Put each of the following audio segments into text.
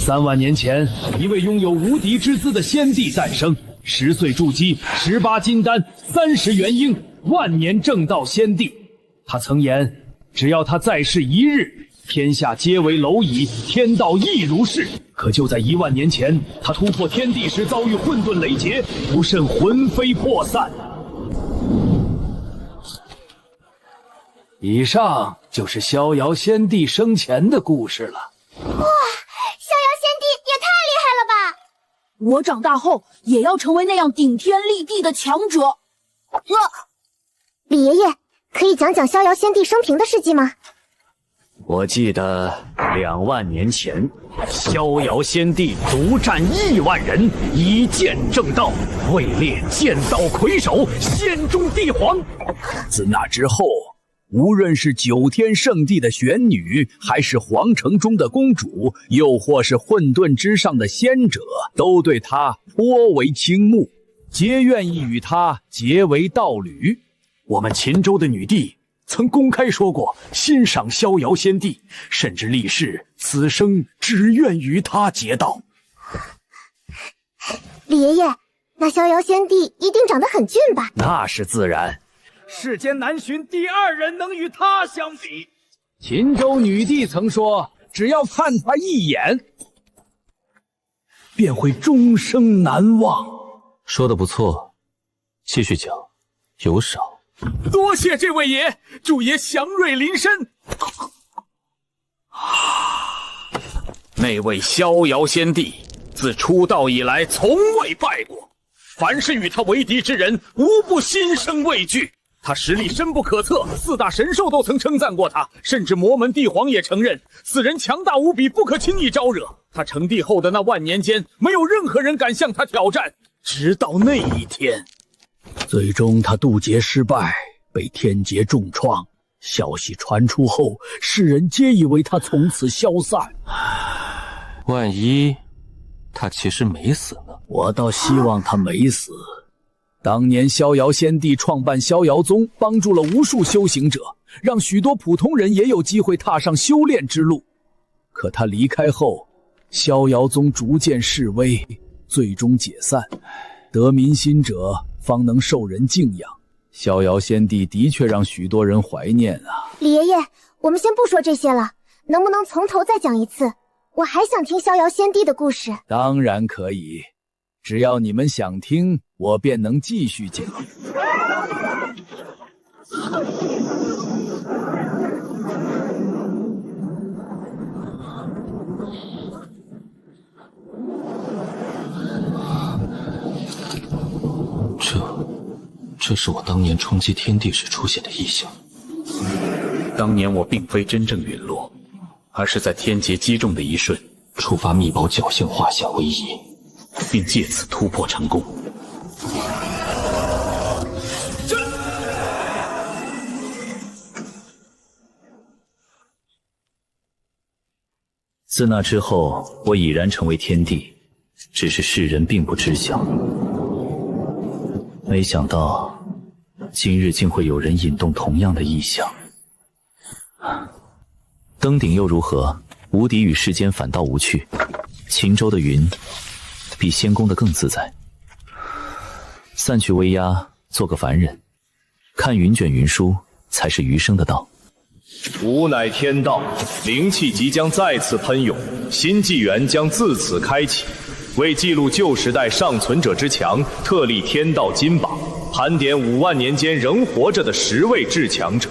3万年前，一位拥有无敌之姿的先帝诞生，10岁筑基，18金丹，30元婴，万年正道先帝。他曾言，只要他在世1日，天下皆为蝼蚁，天道亦如是。可就在1万年前，他突破天地时遭遇混沌雷劫，不慎魂飞魄散。以上就是逍遥先帝生前的故事了。哇，逍遥先帝也太厉害了吧！我长大后也要成为那样顶天立地的强者。李爷爷，可以讲讲逍遥先帝生平的事迹吗？我记得2万年前，逍遥先帝独战1万人，一剑正道，位列剑道魁首，仙中帝皇。自那之后，无论是9天圣地的玄女，还是皇城中的公主，又或是混沌之上的仙者，都对他颇为倾慕，皆愿意与他结为道侣。我们秦州的女帝曾公开说过欣赏逍遥先帝，甚至立誓此生只愿与他结道。李爷爷，那逍遥先帝一定长得很俊吧？那是自然，世间难寻第2人能与他相比。秦州女帝曾说，只要看他一眼，便会终生难忘。说得不错，继续讲，有赏。多谢这位爷，祝爷祥瑞临身。那位逍遥先帝自出道以来从未败过，凡是与他为敌之人，无不心生畏惧。他实力深不可测，4大神兽都曾称赞过他，甚至魔门帝皇也承认此人强大无比，不可轻易招惹。他成帝后的那万年间，没有任何人敢向他挑战，直到那一天。最终他渡劫失败，被天劫重创。消息传出后，世人皆以为他从此消散。万一他其实没死呢？我倒希望他没死。当年逍遥先帝创办逍遥宗，帮助了无数修行者，让许多普通人也有机会踏上修炼之路。可他离开后，逍遥宗逐渐式微，最终解散。得民心者方能受人敬仰，逍遥先帝的确让许多人怀念啊。李爷爷，我们先不说这些了，能不能从头再讲一次？我还想听逍遥先帝的故事。当然可以，只要你们想听，我便能继续讲。这是我当年冲击天地时出现的异象。当年我并非真正陨落，而是在天劫击中的一瞬，触发秘宝侥幸画像为仪，并借此突破成功。自那之后，我已然成为天帝，只是世人并不知晓。没想到，今日竟会有人引动同样的异象。登顶又如何？无敌与世间反倒无趣。秦州的云，比仙宫的更自在。散去威压，做个凡人，看云卷云舒，才是余生的道。吾乃天道，灵气即将再次喷涌，新纪元将自此开启。为记录旧时代尚存者之强，特立天道金榜，盘点5万年间仍活着的10位至强者。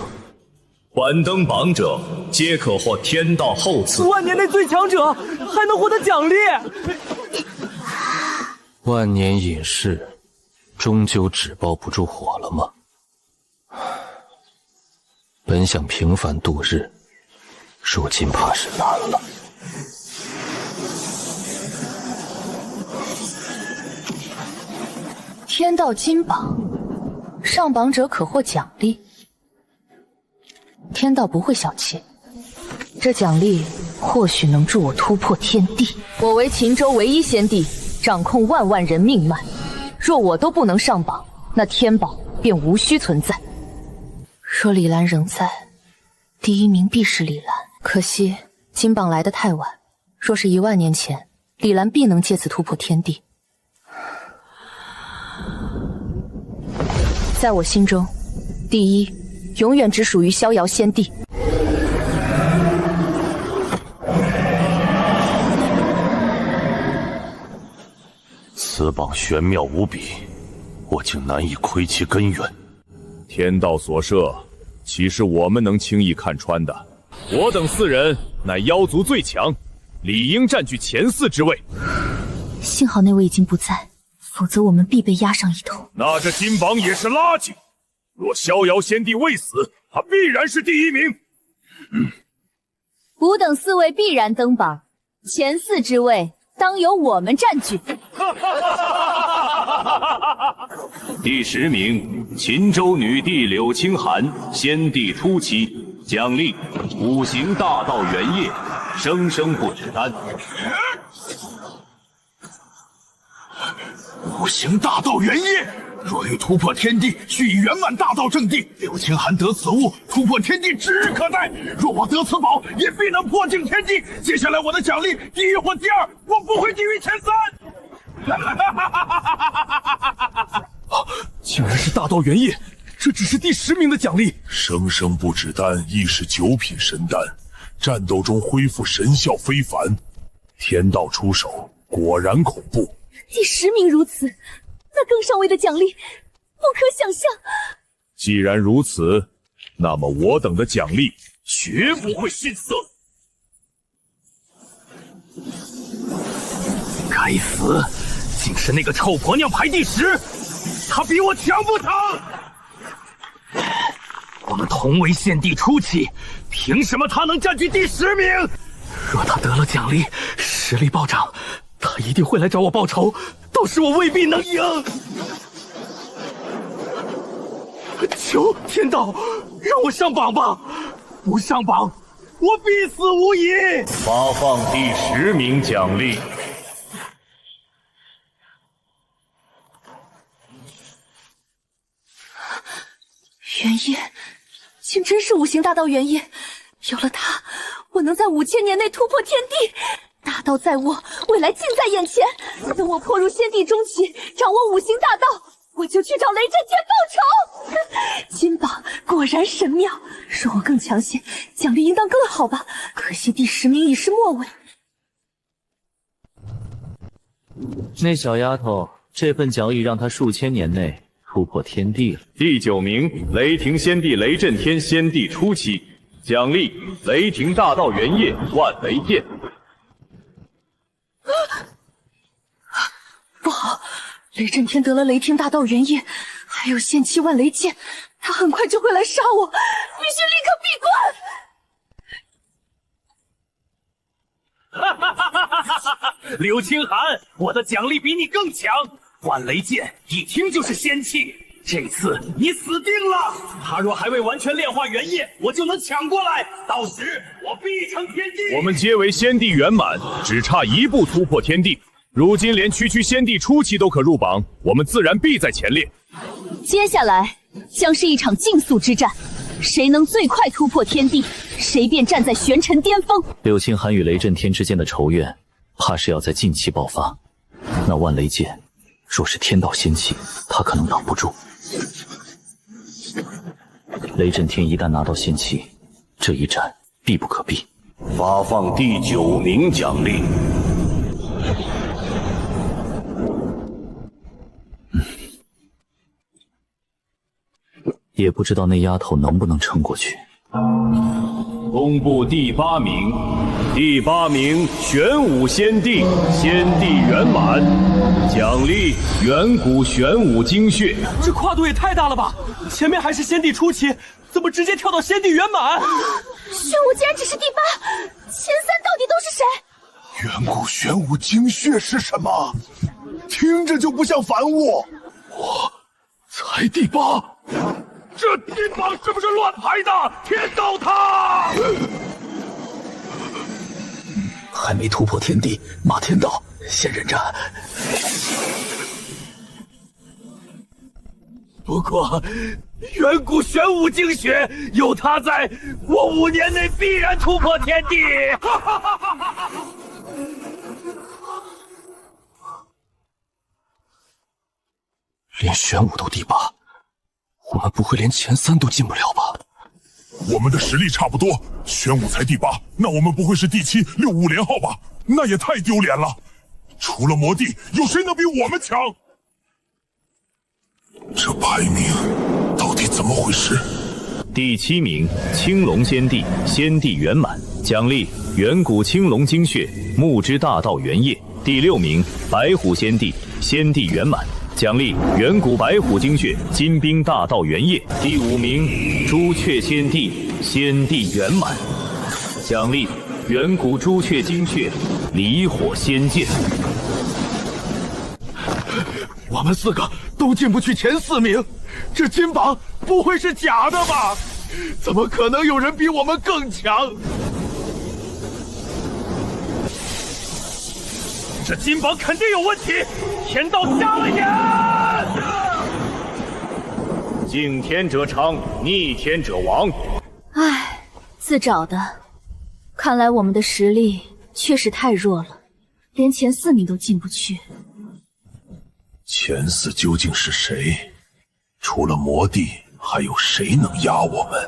晚登榜者，皆可获天道厚赐。5万年内最强者还能获得奖励。万年隐士，终究纸包不住火了吗？本想平凡度日，如今怕是难了。天道金榜，上榜者可获奖励。天道不会小气，这奖励或许能助我突破天地。我为秦州唯一先帝，掌控万万人命脉。若我都不能上榜，那天宝便无需存在。若李兰仍在，第1名必是李兰。可惜金榜来得太晚，若是1万年前，李兰必能借此突破天地。在我心中，第一永远只属于逍遥仙帝。此榜玄妙无比，我竟难以窥其根源。天道所设，岂是我们能轻易看穿的？我等4人乃妖族最强，理应占据前4之位。幸好那位已经不在，否则我们必被压上一头。那这金榜也是垃圾。若逍遥仙帝未死，他必然是第1名。吾等4位必然登榜，前4之位当由我们占据。第10名，秦州女帝柳青寒，先帝初期，奖励5行大道原业，生生不止丹。5行大道原业，若欲突破天地，须以圆满大道正地。柳青寒得此物，突破天地指日可待。若我得此宝，也必能破境天地。接下来我的奖励，第1或第2，我不会低于前3。竟然是大道原业，这只是第10名的奖励。生生不止丹亦是9品神丹，战斗中恢复神效非凡。天道出手，果然恐怖。第10名如此，那更上位的奖励，不可想象。既然如此，那么我等的奖励绝不会逊色。该死，竟是那个臭婆娘排第10，她比我强不成？我们同为先帝初期，凭什么她能占据第10名？若她得了奖励，实力暴涨，她一定会来找我报仇，到时我未必能赢。求天道，让我上榜吧！不上榜，我必死无疑。发放第10名奖励。原业，竟真是5行大道原业。有了它，我能在5000年内突破天地。大道在握，未来近在眼前。等我破入先帝中期，掌握5行大道，我就去找雷震天报仇。金榜果然神妙，若我更强些，奖励应当更好吧？可惜第10名已是末尾。那小丫头，这份奖励让她数千年内突破天地了。第9名，雷霆先帝雷震天先帝初期，奖励雷霆大道原业万雷剑。不好，雷震天得了雷霆大道原业，还有仙气万雷剑，他很快就会来杀我，必须立刻闭关！柳青寒，我的奖励比你更强，万雷剑一听就是仙气，这次你死定了！他若还未完全炼化原业，我就能抢过来，到时我必成天地。我们皆为先帝圆满，只差1步突破天地。如今连区先帝初期都可入榜，我们自然必在前列。接下来将是一场竞速之战，谁能最快突破天地，谁便站在玄尘巅峰。柳青寒与雷震天之间的仇怨，怕是要在近期爆发。那万雷剑，若是天道仙气，他可能挡不住。雷震天一旦拿到仙气，这一战必不可避。发放第9名奖励。也不知道那丫头能不能撑过去。公布第8名，第8名玄武先帝，先帝圆满，奖励远古玄武精血。这跨度也太大了吧！前面还是先帝初期，怎么直接跳到先帝圆满？玄武竟然只是第8，前3到底都是谁？远古玄武精血是什么？听着就不像凡物。我才第8。这金榜是不是乱排的？天道他！还没突破天地，马天道先忍着。不过，远古玄武精血有他在，我5年内必然突破天地。连玄武都第8，我们不会连前3都进不了吧？我们的实力差不多，玄武才第8，那我们不会是第7、6、5连号吧？那也太丢脸了！除了魔帝，有谁能比我们强？这排名到底怎么回事？第7名，青龙仙帝，仙帝圆满，奖励远古青龙精血，木之大道原液。第6名，白虎仙帝，仙帝圆满，奖励远古白虎精血，金兵大道原液。第5名，朱雀仙帝，仙帝圆满，奖励远古朱雀精血，离火仙剑。我们4个都进不去前4名，这金榜不会是假的吧？怎么可能有人比我们更强？这金榜肯定有问题！天道瞎了眼！敬天者昌，逆天者亡。唉，自找的。看来我们的实力确实太弱了，连前4名都进不去。前4究竟是谁？除了魔帝，还有谁能压我们？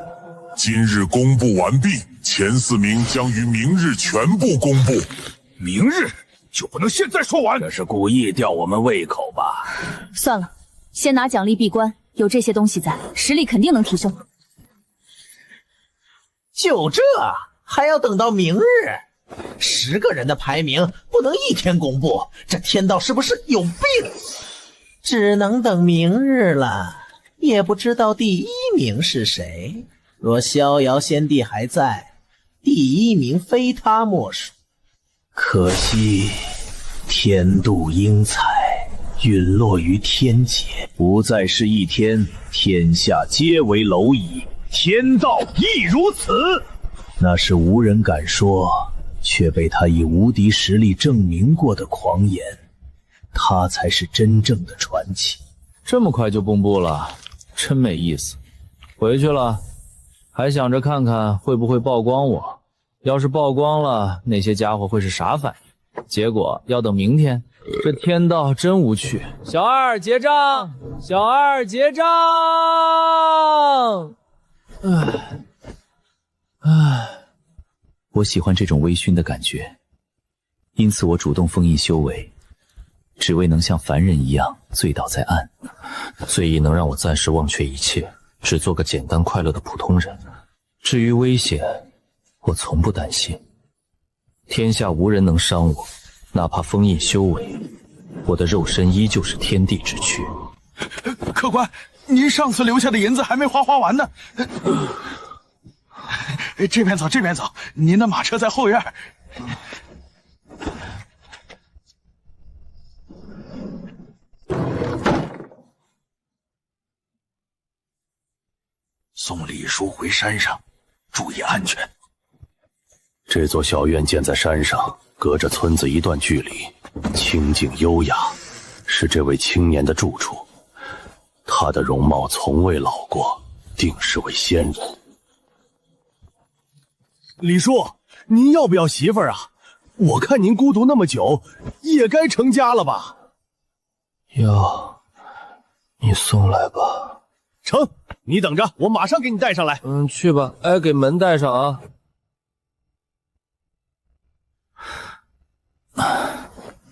今日公布完毕，前4名将于明日全部公布。明日就不能现在说完？这是故意吊我们胃口吧？算了，先拿奖励闭关，有这些东西在，实力肯定能提升。就这还要等到明日？10个人的排名不能一天公布，这天道是不是有病？只能等明日了，也不知道第1名是谁。若逍遥仙帝还在，第1名非他莫属。可惜天妒英才，陨落于天劫，不再是一天，天下皆为蝼蚁。天道亦如此。那是无人敢说，却被他以无敌实力证明过的狂言。他才是真正的传奇。这么快就公布了，真没意思。回去了，还想着看看会不会曝光我。要是曝光了，那些家伙会是啥反应？结果要等明天。这天道真无趣。小二结账，小二结账。我喜欢这种微醺的感觉，因此我主动封印修为。只为能像凡人一样醉倒在岸，醉意能让我暂时忘却一切，只做个简单快乐的普通人。至于危险，我从不担心。天下无人能伤我，哪怕封印修为，我的肉身依旧是天地之躯。客官，您上次留下的银子还没花完呢。这边走，这边走，您的马车在后院。送李叔回山上，注意安全。这座小院建在山上，隔着村子一段距离，清静优雅，是这位青年的住处。他的容貌从未老过，定是位仙人。李叔，您要不要媳妇儿啊？我看您孤独那么久，也该成家了吧？要，你送来吧。成，你等着，我马上给你带上来。去吧，哎，给门带上啊。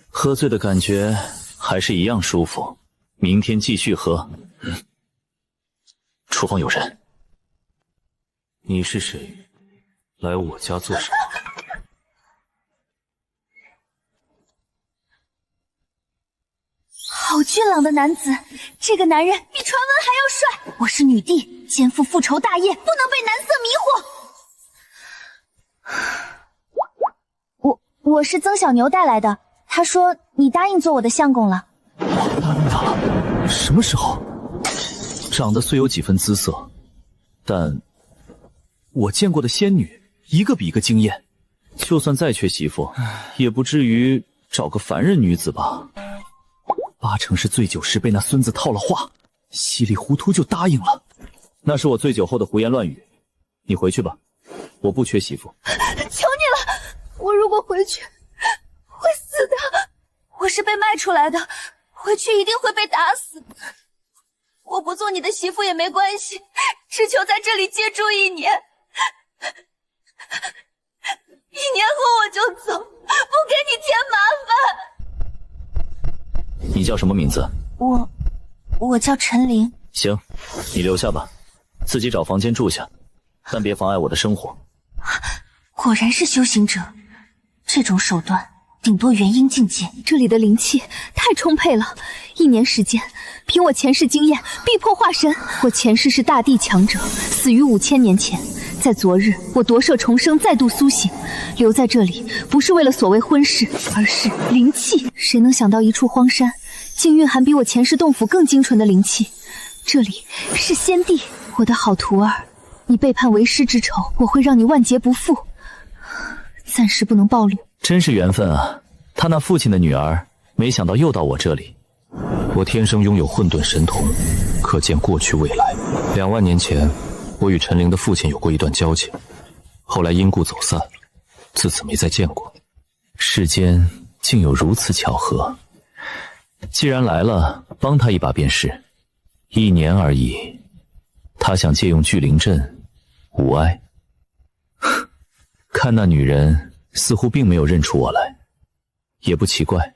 喝醉的感觉还是一样舒服，明天继续喝。厨房有人。你是谁？来我家做什么？好俊朗的男子，这个男人比传闻还要帅。我是女帝，肩负复仇大业，不能被男色迷惑。我是曾小牛带来的，他说你答应做我的相公了。我答应他了？什么时候？长得虽有几分姿色，但我见过的仙女一个比一个惊艳，就算再缺媳妇，也不至于找个凡人女子吧。八成是醉酒时被那孙子套了话，稀里糊涂就答应了。那是我醉酒后的胡言乱语。你回去吧，我不缺媳妇。求你了，我如果回去会死的。我是被卖出来的，回去一定会被打死。我不做你的媳妇也没关系，只求在这里借住1年。1年后我就走，不给你添麻烦。你叫什么名字？我叫陈琳。行，你留下吧，自己找房间住下，但别妨碍我的生活。果然是修行者，这种手段顶多元婴境界。这里的灵气太充沛了，1年时间，凭我前世经验，必破化神。我前世是大地强者，死于5000年前。在昨日，我夺舍重生，再度苏醒，留在这里不是为了所谓婚事，而是灵气。谁能想到一处荒山，竟蕴含比我前世洞府更精纯的灵气？这里是仙地，我的好徒儿，你背叛为师之仇，我会让你万劫不复。暂时不能暴露。真是缘分啊！他那父亲的女儿，没想到又到我这里。我天生拥有混沌神瞳，可见过去未来。2万年前，我与陈灵的父亲有过一段交情，后来因故走散，自此没再见过。世间竟有如此巧合，既然来了，帮他一把便是。1年而已，他想借用聚灵阵，无碍。看那女人似乎并没有认出我来，也不奇怪，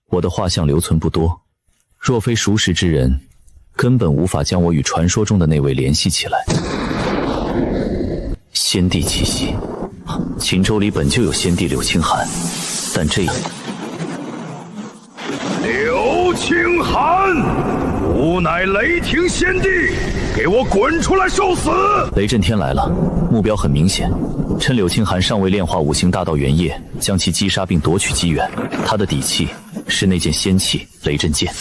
我的画像留存不多，若非熟识之人，根本无法将我与传说中的那位联系起来。仙帝气息，秦州里本就有仙帝柳青寒，但这一柳青寒，吾乃雷霆仙帝，给我滚出来受死！雷震天来了，目标很明显，趁柳青寒尚未炼化5行大道元液，将其击杀并夺取机缘。他的底气是那件仙器雷震剑。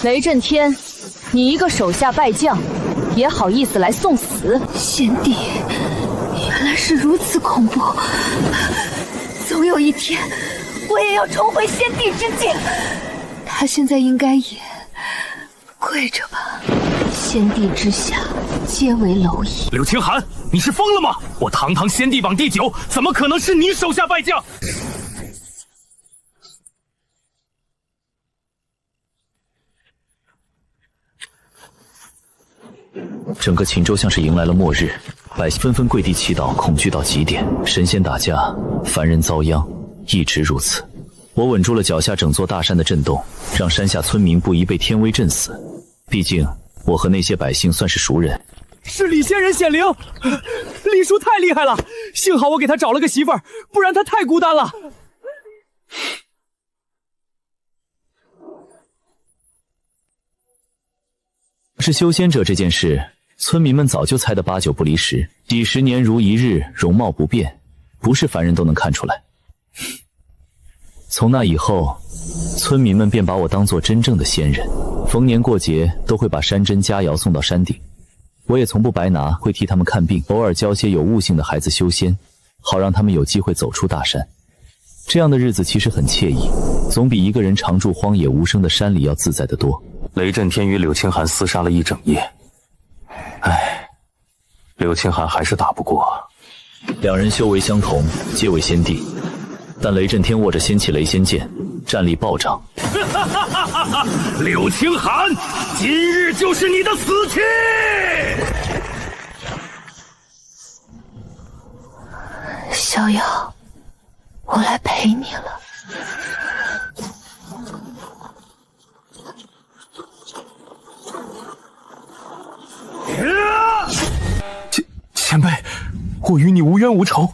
雷震天，你一个手下败将，也好意思来送死？仙帝原来是如此恐怖，总有一天我也要重回仙帝之境。他现在应该也跪着吧？仙帝之下皆为蝼蚁。柳青寒，你是疯了吗？我堂堂仙帝榜第9，怎么可能是你手下败将？整个秦州像是迎来了末日，百姓纷纷跪地祈祷，恐惧到极点。神仙打架，凡人遭殃，一直如此。我稳住了脚下整座大山的震动，让山下村民不宜被天威震死。毕竟我和那些百姓算是熟人。是李仙人显灵，李叔太厉害了，幸好我给他找了个媳妇儿，不然他太孤单了。是修仙者这件事，村民们早就猜得8九不离10，几十年如一日，容貌不变，不是凡人都能看出来。从那以后，村民们便把我当作真正的仙人，逢年过节都会把山珍佳肴送到山顶，我也从不白拿，会替他们看病，偶尔教些有悟性的孩子修仙，好让他们有机会走出大山。这样的日子其实很惬意，总比一个人常住荒野无声的山里要自在得多。雷震天与柳青寒厮杀了一整夜，唉，柳青寒还是打不过。2人修为相同，皆为仙帝，但雷震天握着仙器雷仙剑，战力暴涨。柳青寒，今日就是你的死期！逍遥，我来陪你了。前辈，我与你无冤无仇，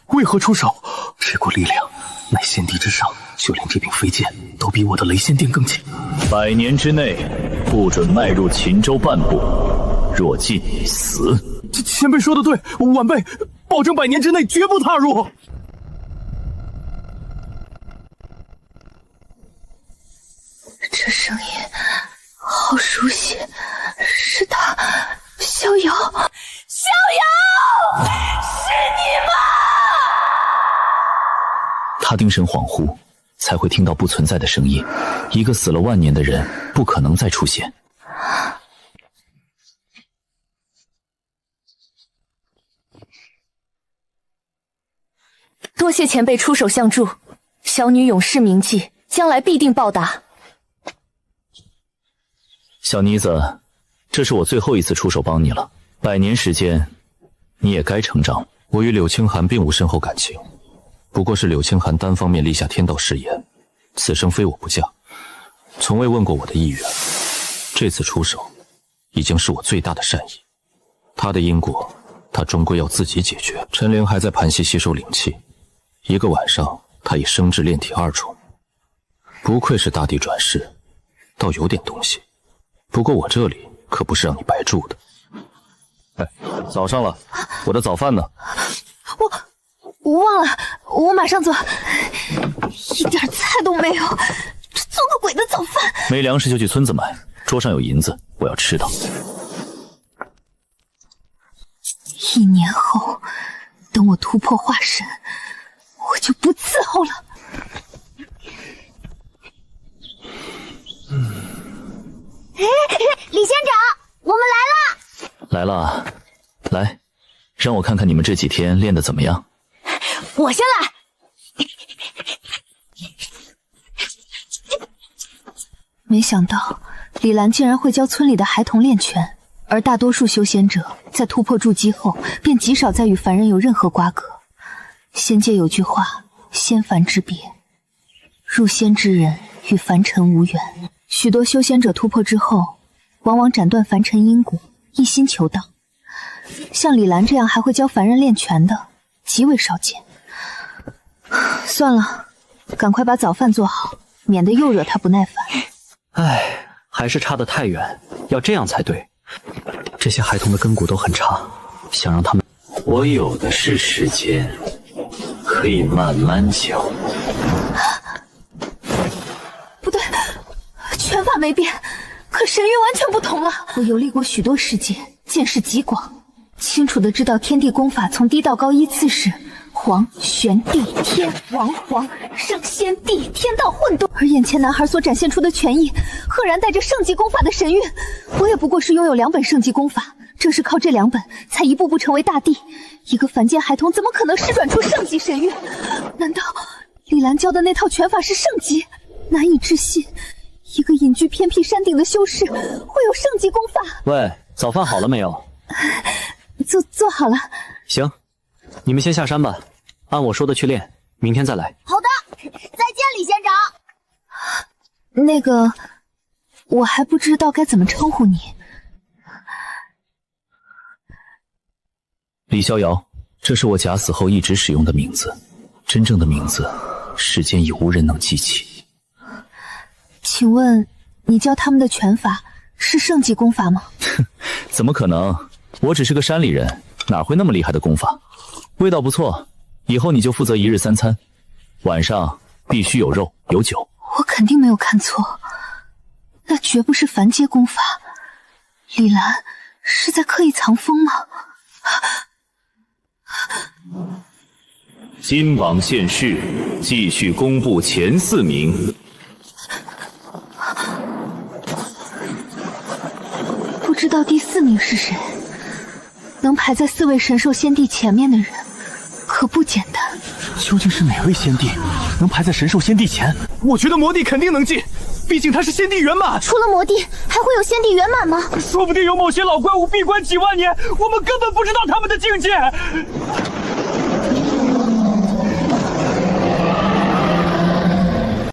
为何出手？这股力量乃仙帝之上，就连这柄飞剑都比我的雷仙殿更强。100年之内，不准迈入秦州半步，若进死。前辈说的对，晚辈保证100年之内绝不踏入。这声音好熟悉，是他，逍遥，逍遥，是你吗？他定神恍惚，才会听到不存在的声音。一个死了万年的人，不可能再出现。多谢前辈出手相助，小女永世铭记，将来必定报答。小妮子，这是我最后一次出手帮你了。100年时间，你也该成长了。我与柳青寒并无深厚感情，不过是柳青寒单方面立下天道誓言，此生非我不嫁，从未问过我的意愿。这次出手，已经是我最大的善意。他的因果，他终归要自己解决。陈灵还在盘溪吸收灵气，1个晚上，他已升至炼体2重。不愧是大帝转世，倒有点东西。不过我这里可不是让你白住的。哎，早上了，我的早饭呢？我忘了，我马上做。一点菜都没有，这做个鬼的早饭！没粮食就去村子买，桌上有银子，我要吃的。1年后，等我突破化神，我就不伺候了。李仙长，我们来了！来了，来，让我看看你们这几天练得怎么样。我先来。没想到李兰竟然会教村里的孩童练拳，而大多数修仙者在突破筑基后，便极少再与凡人有任何瓜葛。仙界有句话，仙凡之别，入仙之人与凡尘无缘。许多修仙者突破之后，往往斩断凡尘因果，一心求道。像李兰这样还会教凡人练拳的，极为少见。算了，赶快把早饭做好，免得又惹他不耐烦。唉，还是差得太远，要这样才对。这些孩童的根骨都很差，想让他们……我有的是时间，可以慢慢教。不对，拳法没变，可神韵完全不同了。我游历过许多世界，见识极广，清楚的知道天地功法从低到高依次是黄、玄、地、天、王、黄、圣、仙、地、天道混沌，而眼前男孩所展现出的拳意，赫然带着圣级功法的神韵。我也不过是拥有2本圣级功法，正是靠这2本，才一步步成为大帝。一个凡间孩童怎么可能施转出圣级神韵？难道李兰教的那套拳法是圣级？难以置信，一个隐居偏僻山顶的修士会有圣级功法。喂，早饭好了没有？做好了。行，你们先下山吧，按我说的去练，明天再来。好的，再见，李仙长。那个，我还不知道该怎么称呼你。李逍遥，这是我假死后一直使用的名字，真正的名字，世间已无人能记起。请问，你教他们的拳法是圣级功法吗？怎么可能？我只是个山里人，哪会那么厉害的功法？味道不错，以后你就负责1日3餐，晚上必须有肉有酒。我肯定没有看错，那绝不是凡阶功法。李兰是在刻意藏风吗？金榜现世，继续公布前4名。不知道第4名是谁，能排在4位神兽仙帝前面的人，可不简单。究竟是哪位仙帝能排在神兽仙帝前？我觉得魔帝肯定能进，毕竟他是仙帝圆满。除了魔帝，还会有仙帝圆满吗？说不定有某些老怪物闭关几万年，我们根本不知道他们的境界。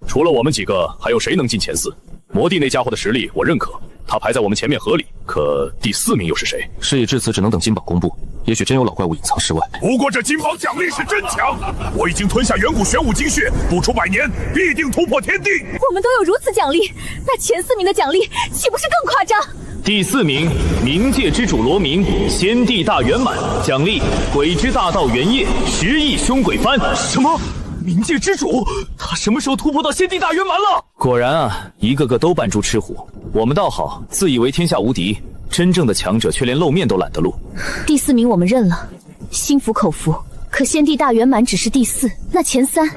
除了我们几个，还有谁能进前4？魔帝那家伙的实力我认可，他排在我们前面合理。可第4名又是谁？事已至此，只能等金榜公布。也许真有老怪物隐藏世外。不过这金榜奖励是真强，我已经吞下远古玄武精血，不出100年必定突破天地。我们都有如此奖励，那前4名的奖励岂不是更夸张？第4名，冥界之主罗明，仙帝大圆满，奖励鬼之大道元业10亿凶鬼幡。什么？冥界之主？他什么时候突破到仙帝大圆满了？果然啊，一个个都扮猪吃虎。我们倒好，自以为天下无敌，真正的强者却连露面都懒得露。第4名我们认了，心服口服。可仙帝大圆满只是第4，那前3……难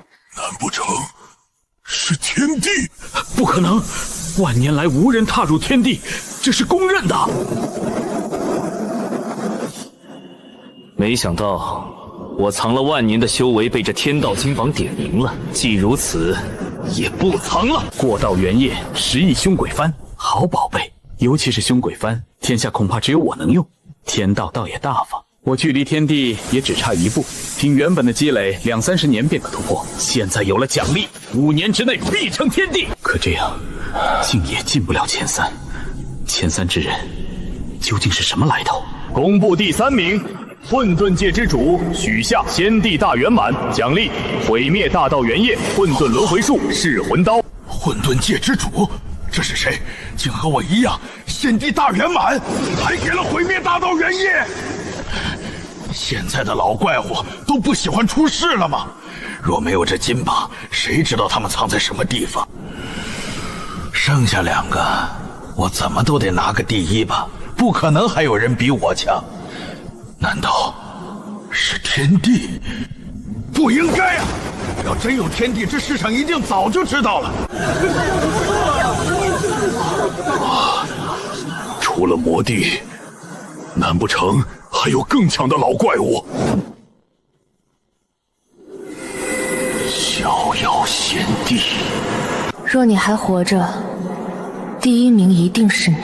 不成是天帝？不可能，万年来无人踏入天地，这是公认的。没想到我藏了万年的修为被这天道金榜点名了，既如此，也不藏了。过道元业10亿凶鬼幡，好宝贝，尤其是凶鬼幡，天下恐怕只有我能用。天道倒也大方，我距离天地也只差一步，凭原本的积累，20-30年便可突破。现在有了奖励，5年之内必成天地。可这样，竟也进不了前3。前3之人，究竟是什么来头？公布第3名，混沌界之主许下先帝大圆满，奖励毁灭大道元业混沌轮回术噬魂刀。混沌界之主，这是谁？竟和我一样，先帝大圆满，还给了毁灭大道元业。现在的老怪物都不喜欢出世了吗？若没有这金榜，谁知道他们藏在什么地方？剩下2个，我怎么都得拿个第1吧，不可能还有人比我强。难道是天帝？不应该啊！要真有天帝，这世上一定早就知道了。除了魔帝，难不成还有更强的老怪物？逍遥先帝，若你还活着，第1名一定是你。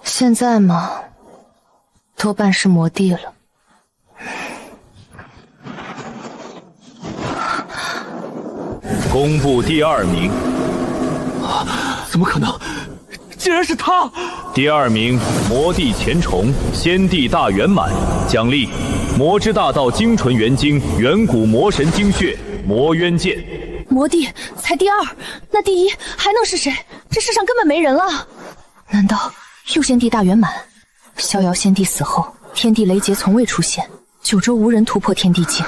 现在嘛，多半是魔帝了。公布第2名，怎么可能？竟然是他！第2名，魔帝前虫，先帝大圆满，奖励魔之大道精纯元精，远古魔神精血，魔渊剑。魔帝才第2，那第1还能是谁？这世上根本没人了。难道又先帝大圆满？逍遥先帝死后，天地雷劫从未出现，9州无人突破天地境。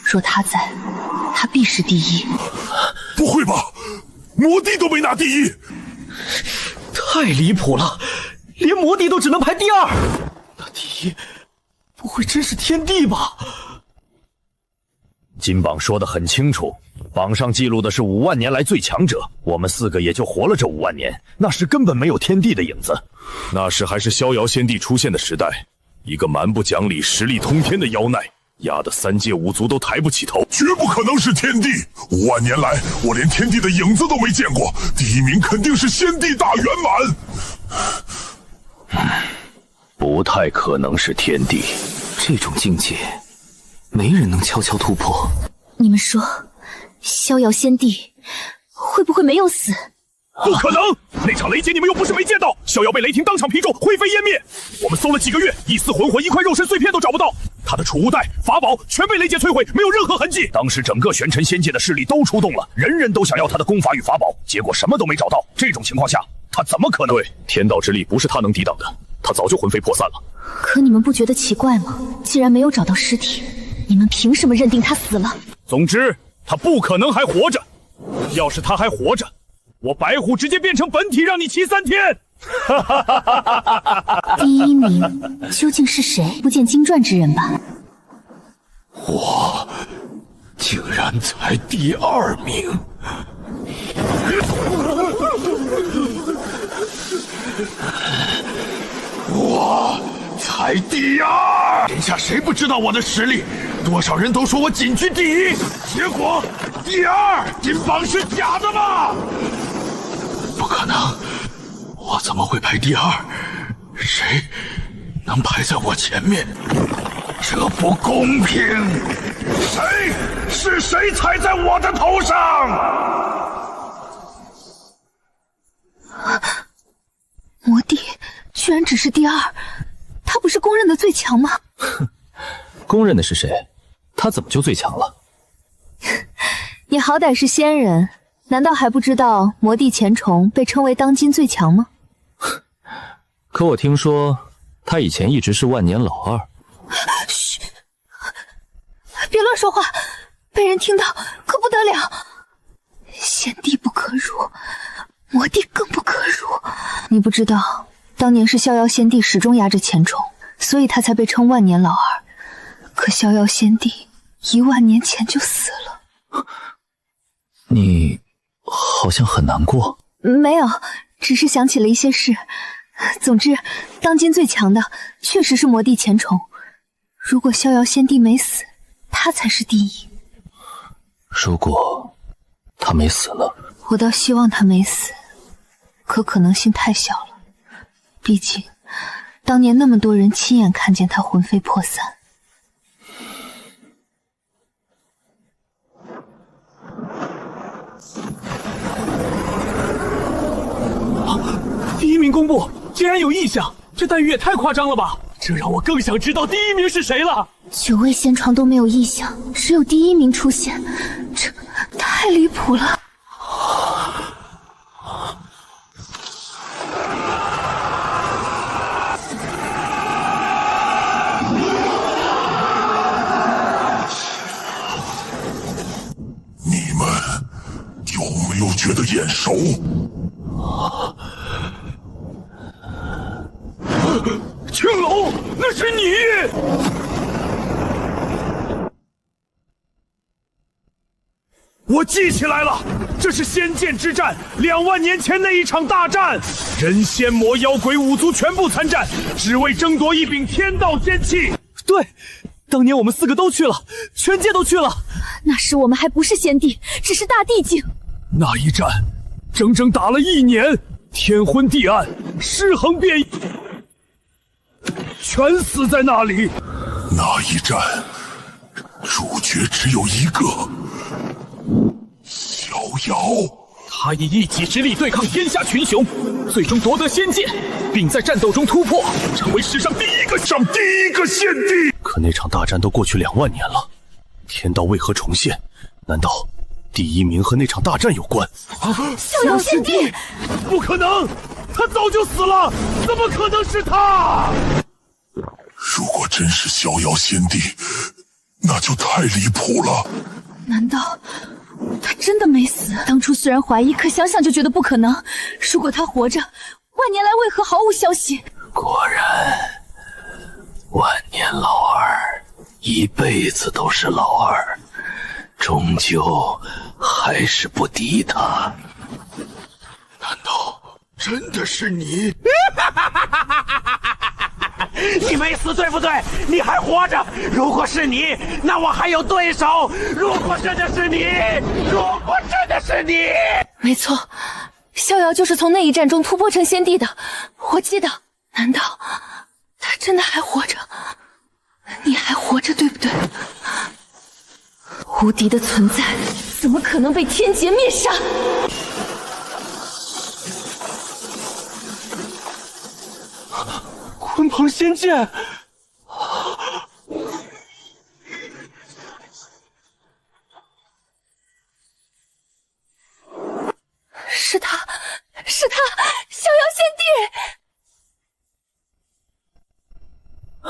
若他在，他必是第1。不会吧？魔帝都没拿第1，太离谱了！连魔帝都只能排第2，那第1不会真是天帝吧？金榜说得很清楚，榜上记录的是5万年来最强者，我们4个也就活了这5万年，那时根本没有天帝的影子。那时还是逍遥先帝出现的时代，一个蛮不讲理、实力通天的妖奈，压得3界5族都抬不起头。绝不可能是天帝！5万年来，我连天帝的影子都没见过，第1名肯定是先帝大圆满。不太可能是天帝，这种境界，没人能悄悄突破。你们说，逍遥先帝会不会没有死？不可能！那场雷劫你们又不是没见到，逍遥被雷霆当场劈中，灰飞烟灭。我们搜了几个月，一丝魂魂、一块肉身碎片都找不到。他的储物袋、法宝全被雷劫摧毁，没有任何痕迹。当时整个玄尘仙界的势力都出动了，人人都想要他的功法与法宝，结果什么都没找到。这种情况下，他怎么可能？对，天道之力不是他能抵挡的，他早就魂飞魄散了。可你们不觉得奇怪吗？既然没有找到尸体，你们凭什么认定他死了？总之，他不可能还活着。要是他还活着，我白虎直接变成本体让你骑3天。第1名究竟是谁？不见经传之人吧？我竟然才第2名！我才第2！天下谁不知道我的实力？多少人都说我仅居第1，结果第2！金榜是假的吗？不可能！我怎么会排第2？谁能排在我前面？这不公平！是谁踩在我的头上？魔帝居然只是第2，他不是公认的最强吗？公认的是谁？他怎么就最强了？你好歹是仙人，难道还不知道魔帝前虫被称为当今最强吗？可我听说他以前一直是万年老2。嘘，别乱说话，被人听到可不得了。先帝不可辱，魔帝更不可辱。你不知道，当年是逍遥先帝始终压着前虫，所以他才被称万年老2。可逍遥先帝1万年前就死了。你好像很难过。没有，只是想起了一些事。总之，当今最强的确实是魔帝前虫。如果逍遥先帝没死，他才是第1。如果他没死了，我倒希望他没死，可可能性太小了。毕竟，当年那么多人亲眼看见他魂飞魄散。第一名公布，竟然有异象，这待遇也太夸张了吧！这让我更想知道第一名是谁了。9位仙床都没有异象，只有第1名出现，这太离谱了。你们有没有觉得眼熟？青龙，那是你！我记起来了，这是仙剑之战，2万年前那一场大战，人仙魔妖鬼5族全部参战，只为争夺一柄天道仙器。对，当年我们4个都去了，全界都去了。那时我们还不是仙帝，只是大地境。那一战，整整打了1年，天昏地暗，尸横遍野，全死在那里。那一战，主角只有一个，逍遥。他以一己之力对抗天下群雄，最终夺得仙剑，并在战斗中突破，成为史上第一个仙帝。可那场大战都过去2万年了，天道为何重现？难道第1名和那场大战有关？逍遥仙帝，不可能，他早就死了，怎么可能是他？如果真是逍遥仙帝，那就太离谱了。难道他真的没死？当初虽然怀疑，可想想就觉得不可能。如果他活着，万年来为何毫无消息？果然，万年老二，一辈子都是老二，终究还是不敌他。难道真的是你？你没死对不对？你还活着。如果是你，那我还有对手。如果真的是你，没错，逍遥就是从那一战中突破成仙帝的。我记得，难道他真的还活着？你还活着，对不对？无敌的存在，怎么可能被天劫灭杀？鲲鹏仙剑，是他，逍遥仙帝！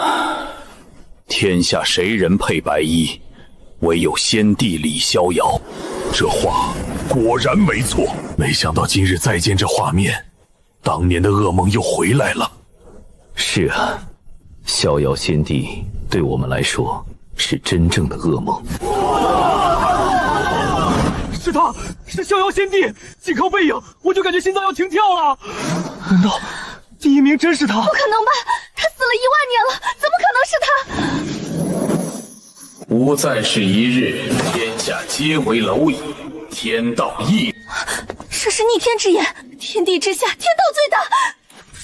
天下谁人配白衣？唯有先帝李逍遥。这话果然没错。没想到今日再见这画面，当年的噩梦又回来了。是啊，逍遥仙帝对我们来说是真正的噩梦。是他，是逍遥仙帝！仅靠背影，我就感觉心脏要停跳了。难道第1名真是他？不可能吧！他死了1万年了，怎么可能是他？吾再是一日，天下皆为蝼蚁，天道亦。这是逆天之眼，天地之下，天道最大。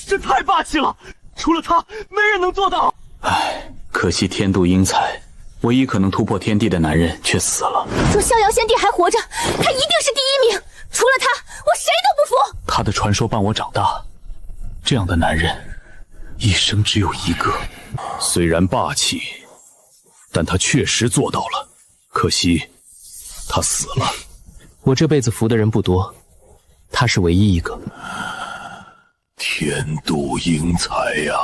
这太霸气了！除了他，没人能做到。唉，可惜天妒英才，唯一可能突破天地的男人却死了。若逍遥仙帝还活着，他一定是第1名。除了他，我谁都不服。他的传说伴我长大，这样的男人，一生只有一个。虽然霸气，但他确实做到了。可惜，他死了。我这辈子服的人不多，他是唯一一个。天妒英才呀！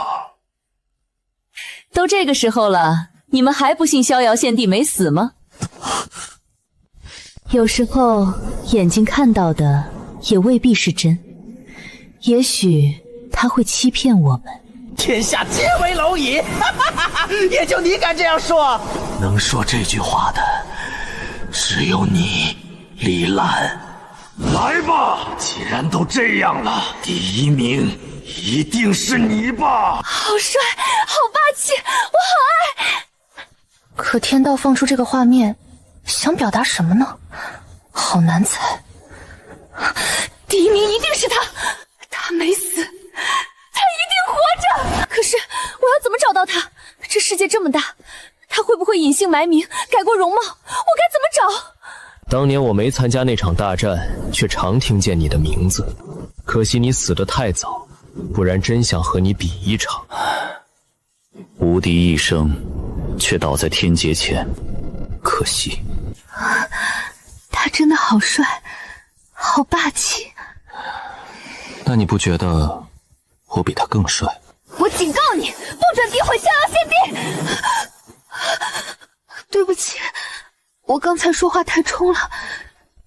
都这个时候了，你们还不信逍遥仙帝没死吗？有时候眼睛看到的也未必是真，也许他会欺骗我们。天下皆为蝼蚁，也就你敢这样说。能说这句话的，只有你，李兰。来吧，既然都这样了，第1名一定是你吧？好帅，好霸气，我好爱。可天道放出这个画面，想表达什么呢？好难猜。第1名一定是他，他没死，他一定活着。可是我要怎么找到他？这世界这么大，他会不会隐姓埋名，改过容貌？我该怎么找？当年我没参加那场大战，却常听见你的名字。可惜你死得太早，不然真想和你比一场。无敌一生，却倒在天劫前，可惜。他真的好帅，好霸气。那你不觉得我比他更帅？我警告你，不准诋毁逍遥仙帝！对不起，我刚才说话太冲了，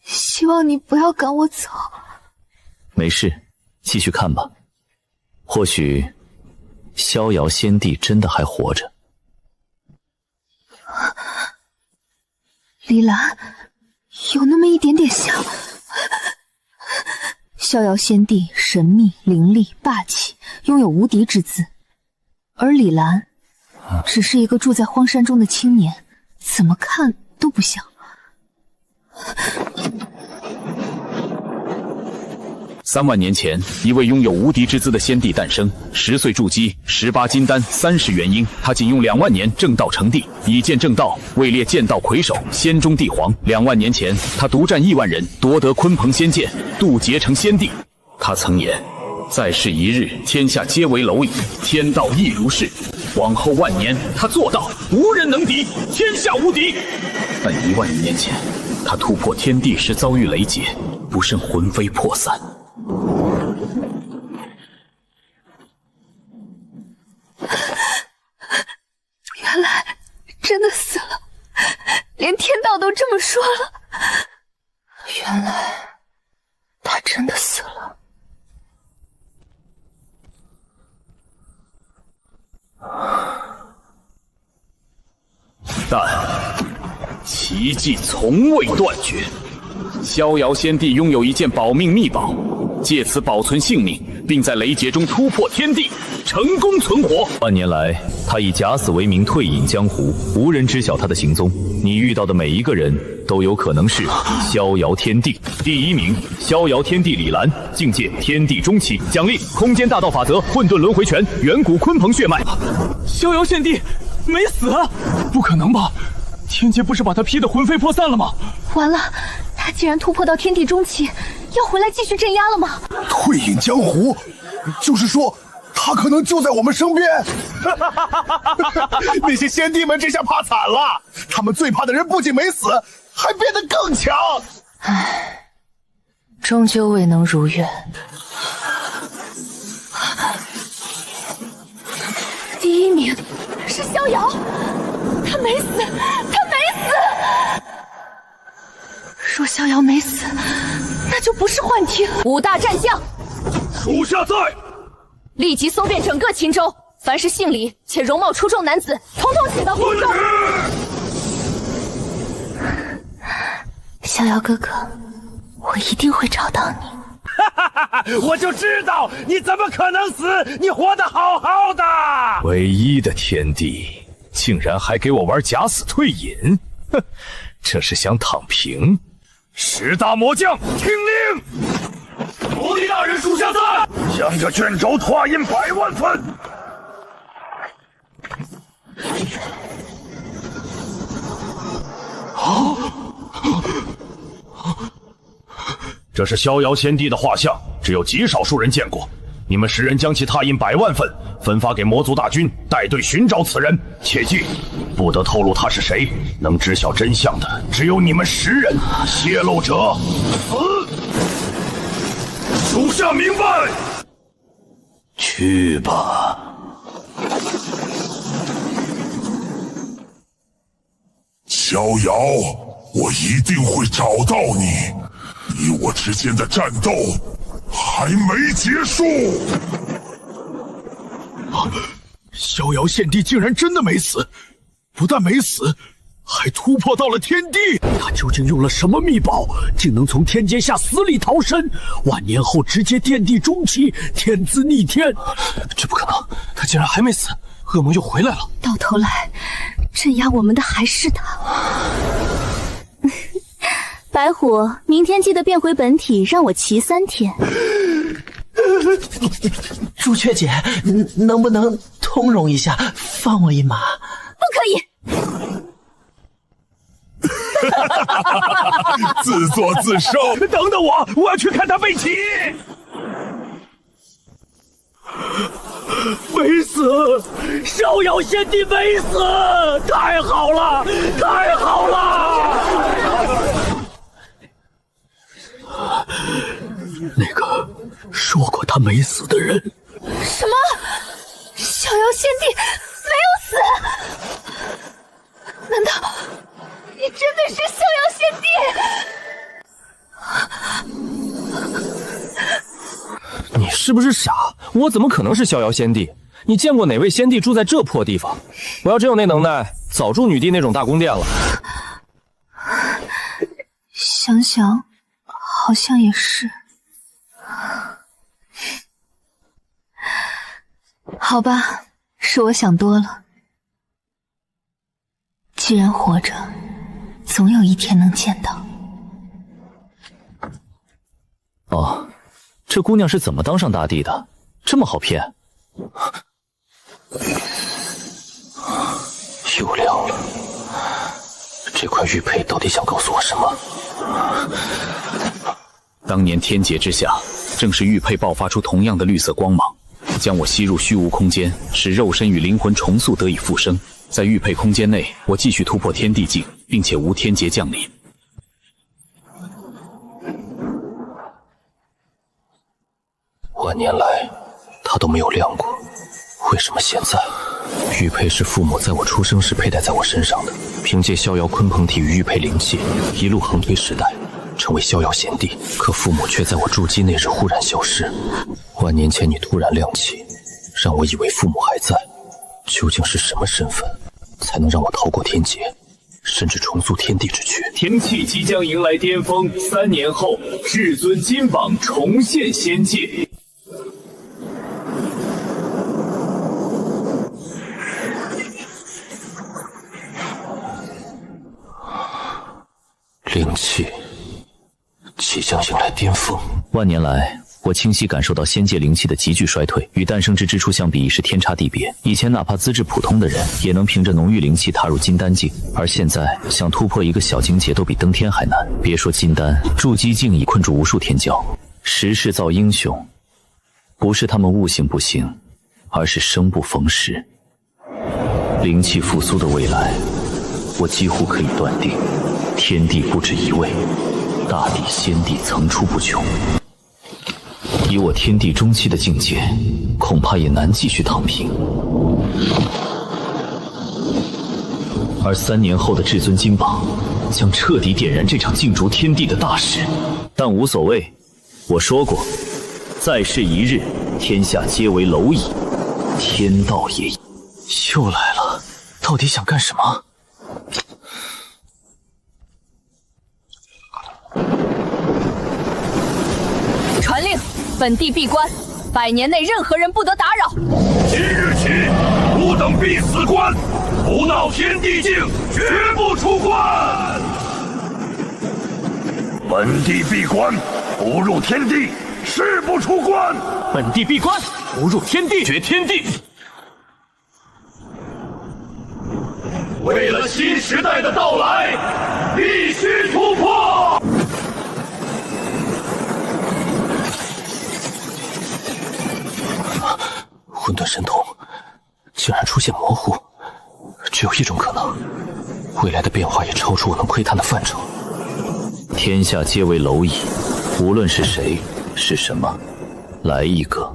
希望你不要赶我走。没事，继续看吧。或许逍遥仙帝真的还活着。李兰，有那么一点点像。逍遥仙帝神秘、凌厉、霸气，拥有无敌之姿，而李兰只是一个住在荒山中的青年，怎么看都不像。3万年前，一位拥有无敌之姿的仙帝诞生。10岁筑基，18金丹，30元婴。他仅用2万年正道成帝，以剑正道，位列剑道魁首，仙中帝皇。2万年前，他独占亿万人，夺得鲲鹏仙剑，渡劫成仙帝。他曾言：“再世一日，天下皆为蝼蚁，天道亦如是。”往后万年，他做到无人能敌，天下无敌。但1万年前，他突破天地时遭遇雷劫，不慎魂飞魄散。原来真的死了，连天道都这么说了。原来他真的死了。但奇迹从未断绝。逍遥仙帝拥有一件保命秘宝，借此保存性命，并在雷劫中突破天地，成功存活。万年来，他以假死为名退隐江湖，无人知晓他的行踪。你遇到的每一个人都有可能是逍遥天帝。第1名，逍遥天帝李兰，境界天地中期，奖励空间大道法则、混沌轮回拳、远古鲲鹏血脉。逍遥仙帝没死啊？不可能吧？天劫不是把他劈得魂飞魄散了吗？完了，他既然突破到天地中期，要回来继续镇压了吗？退隐江湖，就是说他可能就在我们身边。那些仙帝们这下怕惨了，他们最怕的人不仅没死，还变得更强。唉，终究未能如愿。第1名是逍遥，他没死，他没死。若逍遥没死，那就不是幻听。5大战将，属下在。立即搜遍整个秦州，凡是姓李且容貌出众男子，统统请到宫中。逍遥哥哥，我一定会找到你。我就知道你怎么可能死，你活得好好的。唯一的天帝竟然还给我玩假死退隐，哼，这是想躺平10大魔将听令，魔帝大人属下在，将这卷轴拓印100万份。这是逍遥仙帝的画像，只有极少数人见过。你们10人将其拓印100万份，分发给魔族大军，带队寻找此人。切记，不得透露他是谁。能知晓真相的，只有你们10人。泄露者死。属下明白。去吧。逍遥，我一定会找到你。你我之间的战斗还没结束。逍遥献帝竟然真的没死，不但没死，还突破到了天地。他究竟用了什么秘宝，竟能从天阶下死里逃生？万年后直接天地中期，天资逆天。这不可能，他竟然还没死，噩梦又回来了。到头来，镇压我们的还是他。白虎，明天记得变回本体，让我骑3天。朱雀姐，能不能通融一下，放我一马？不可以！自作自受。等等我，我要去看他背棋。没死，逍遥仙帝没死，太好了，太好了！那个说过他没死的人，什么？逍遥仙帝没有死？难道你真的是逍遥仙帝？你是不是傻？我怎么可能是逍遥仙帝？你见过哪位仙帝住在这破地方？我要真有那能耐，早住女帝那种大宫殿了。想想，好像也是。好吧，是我想多了。既然活着，总有一天能见到。哦，这姑娘是怎么当上大帝的？这么好骗？又亮了，这块玉佩到底想告诉我什么？当年天劫之下，正是玉佩爆发出同样的绿色光芒，将我吸入虚无空间，使肉身与灵魂重塑得以复生。在玉佩空间内，我继续突破天地境，并且无天劫降临。万年来，它都没有亮过，为什么现在？玉佩是父母在我出生时佩戴在我身上的，凭借逍遥鲲鹏体与玉佩灵气，一路横推时代，成为逍遥贤帝。可父母却在我筑基那日忽然消失。万年前你突然亮起，让我以为父母还在。究竟是什么身份，才能让我逃过天劫，甚至重塑天地之躯？天气即将迎来巅峰，3年后，至尊金榜重现仙界。灵气即将迎来巅峰。万年来，我清晰感受到仙界灵气的急剧衰退，与诞生之初相比已是天差地别。以前哪怕资质普通的人，也能凭着浓郁灵气踏入金丹境，而现在想突破一个小境界都比登天还难。别说金丹，筑基境已困住无数天骄。时势造英雄，不是他们悟性不行，而是生不逢时。灵气复苏的未来，我几乎可以断定，天地不止一位，大帝仙帝层出不穷。以我天地中期的境界，恐怕也难继续躺平。而3年后的至尊金榜，将彻底点燃这场竞逐天地的大事。但无所谓，我说过，再试一日，天下皆为蝼蚁，天道也已。又来了，到底想干什么？传令，本地闭关，100年内任何人不得打扰。今日起，吾等必死关，不闹天地境，绝不出关。本地闭关，不入天地，誓不出关。本地闭关，不入天地，绝天地。为了新时代的到来，必须突破。混沌神童竟然出现模糊，只有一种可能，未来的变化也超出我能窥探的范畴。天下皆为蝼蚁，无论是谁是什么，来一个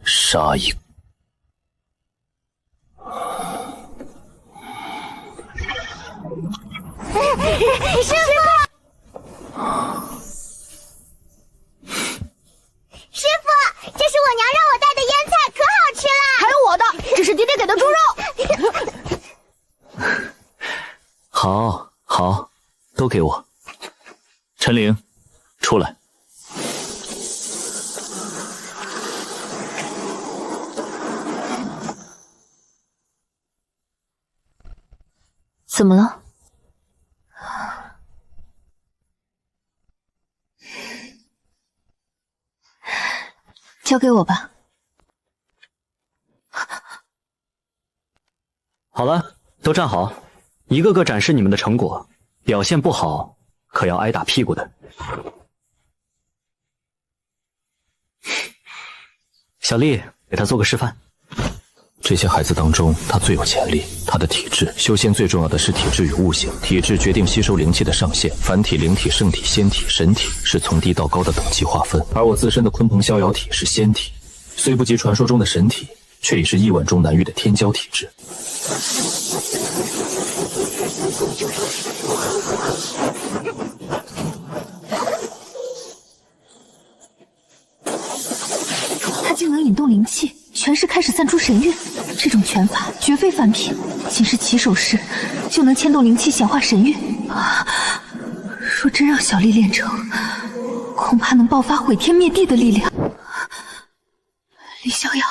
杀一个。师傅，师傅，这是我娘让我带的腌菜，可好吃了。还有我的，这是爹爹给的猪肉。好，好，都给我。陈灵，出来。怎么了？交给我吧。好了，都站好，一个个展示你们的成果，表现不好可要挨打屁股的。小丽，给他做个示范。这些孩子当中，他最有潜力。他的体质，修仙最重要的是体质与悟性。体质决定吸收灵气的上限，凡体、灵体、圣体、仙体、神体是从低到高的等级划分。而我自身的鲲鹏逍遥体是仙体，虽不及传说中的神体，却已是亿万中难遇的天骄体质。他竟能引动灵气，全势开始散出神韵。这种拳法绝非凡品，仅是起手式就能牵动灵气，显化神韵。若真让小丽练成，恐怕能爆发毁天灭地的力量。李逍遥，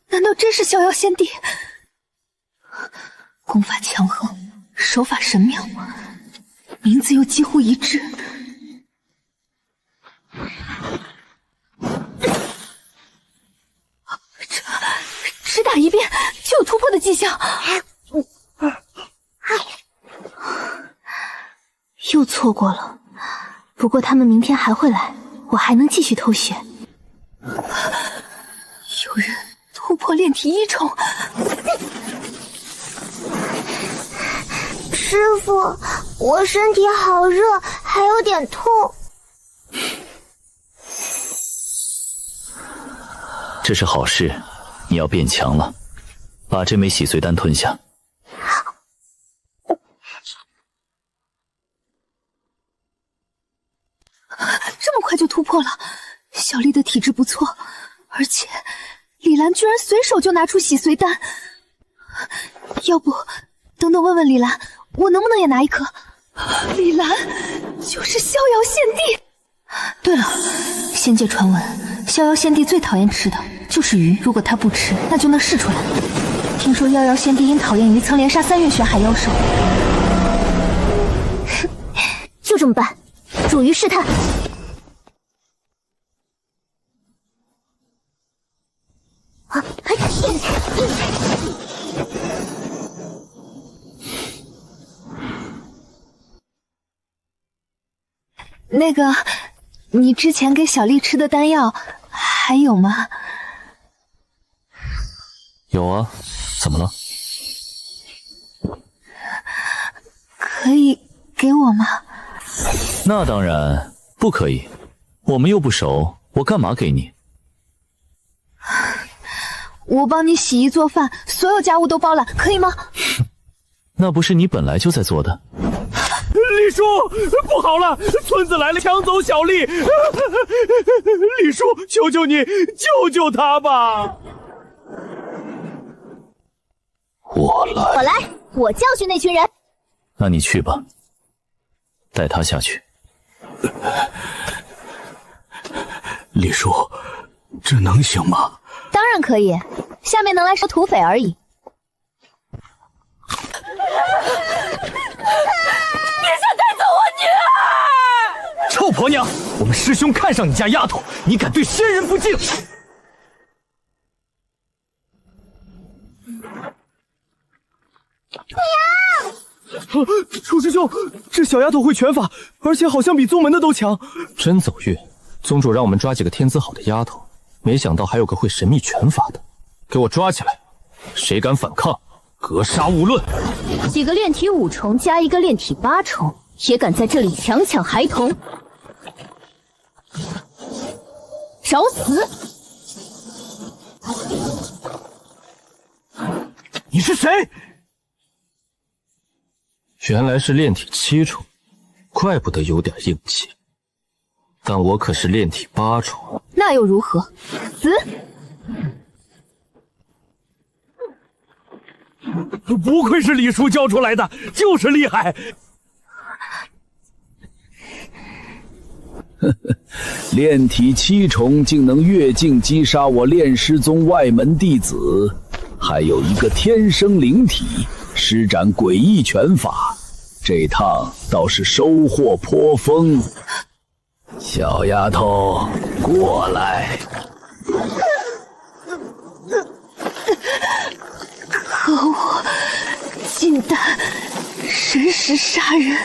难道真是逍遥仙帝？功法强横，手法神妙，名字又几乎一致。只打一遍就有突破的迹象，又错过了。不过他们明天还会来，我还能继续偷学。有人突破炼体1重。师傅，我身体好热，还有点痛。这是好事，你要变强了。把这枚洗髓丹吞下。这么快就突破了，小丽的体质不错，而且李兰居然随手就拿出洗髓丹。要不等等问问李兰，我能不能也拿一颗？李兰就是逍遥仙帝。对了，仙界传闻，逍遥仙帝最讨厌吃的就是鱼，如果他不吃，那就能试出来。听说逍遥仙帝因讨厌鱼，曾连杀3月玄海妖兽。就这么办，煮鱼试探。那个，你之前给小丽吃的丹药还有吗？有啊，怎么了？可以给我吗？那当然不可以，我们又不熟，我干嘛给你？我帮你洗衣做饭，所有家务都包了，可以吗？那不是你本来就在做的？李叔，不好了！村子来了，抢走小丽！李叔，求求你，救救她吧！我来，我教训那群人。那你去吧，带他下去。李叔，这能行吗？当然可以，下面能来是土匪而已。别想带走我女儿！臭婆娘，我们师兄看上你家丫头，你敢对仙人不敬？楚师兄，这小丫头会拳法，而且好像比宗门的都强。真走运，宗主让我们抓几个天资好的丫头，没想到还有个会神秘拳法的，给我抓起来！谁敢反抗，格杀勿论！几个炼体5重加一个炼体8重，也敢在这里强抢孩童，找死！你是谁？原来是炼体7重，怪不得有点硬气。但我可是炼体8重，那又如何？死！不愧是李叔教出来的，就是厉害。炼体7重竟能越境击杀我炼师宗外门弟子，还有一个天生灵体，施展诡异拳法，这趟倒是收获颇丰。小丫头，过来。可恶，金丹神识杀人，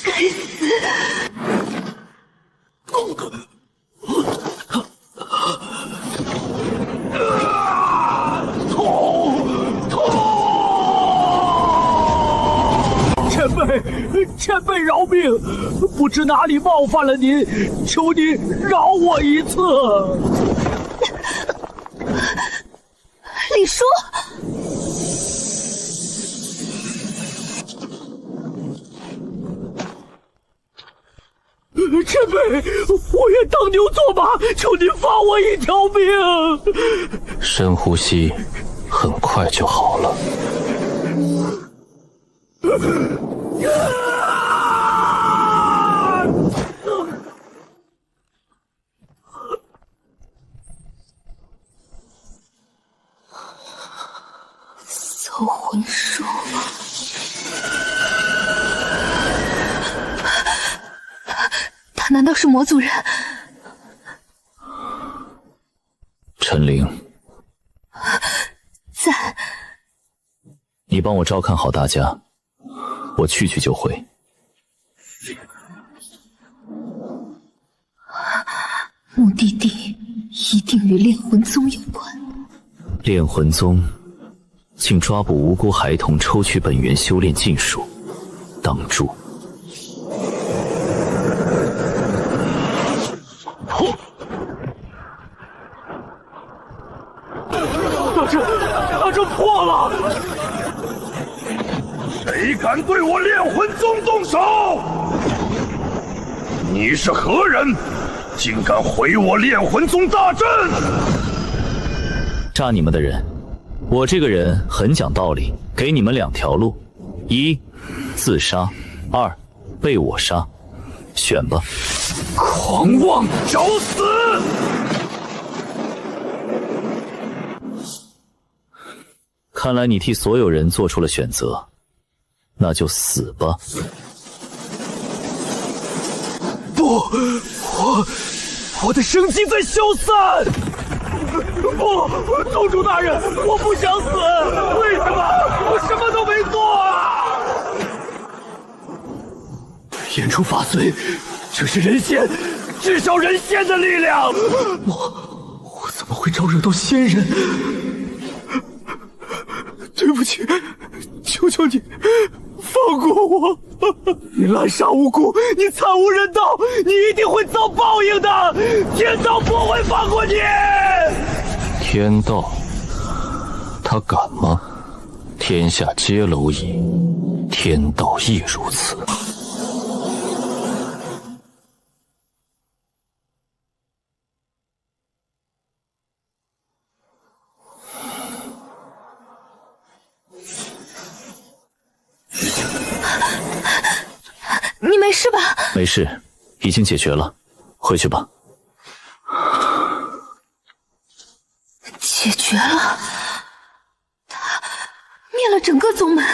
该死！前辈饶命！不知哪里冒犯了您，求您饶我一次。李叔，前辈，我愿当牛做马，求您放我一条命。深呼吸，很快就好了。搜魂术，他难道是魔族人？陈灵，在。你帮我照看好大家，我去就回。目的地一定与炼魂宗有关。炼魂宗竟抓捕无辜孩童，抽取本源修炼禁术，挡住。大阵破了！谁敢对我炼魂宗动手？你是何人？竟敢毁我炼魂宗大阵！炸你们的人，我这个人很讲道理，给你们2条路：一，自杀；二，被我杀，选吧。狂妄，找死！看来你替所有人做出了选择，那就死吧。不，我的生机在消散。不，宗主大人，我不想死。为什么？我什么都没做啊！演出法髓，这是人仙，至少人仙的力量。我怎么会招惹到仙人？对不起，求求你放过我！你滥杀无辜，你惨无人道，你一定会遭报应的！天道不会放过你！天道，他敢吗？天下皆蝼蚁，天道亦如此。你没事吧？没事，已经解决了，回去吧。解决了，他灭了整个宗门。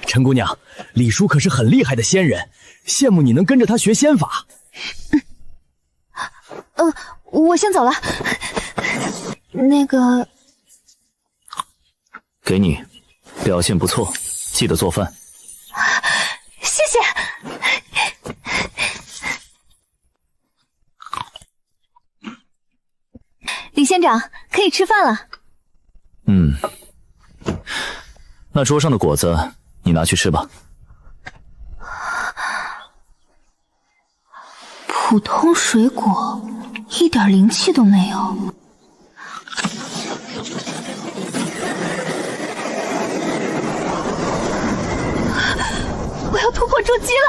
陈姑娘，李叔可是很厉害的仙人，羡慕你能跟着他学仙法。我先走了。那个，给你，表现不错，记得做饭。谢谢。李仙长，可以吃饭了。那桌上的果子你拿去吃吧。普通水果，一点灵气都没有。我要突破筑基了！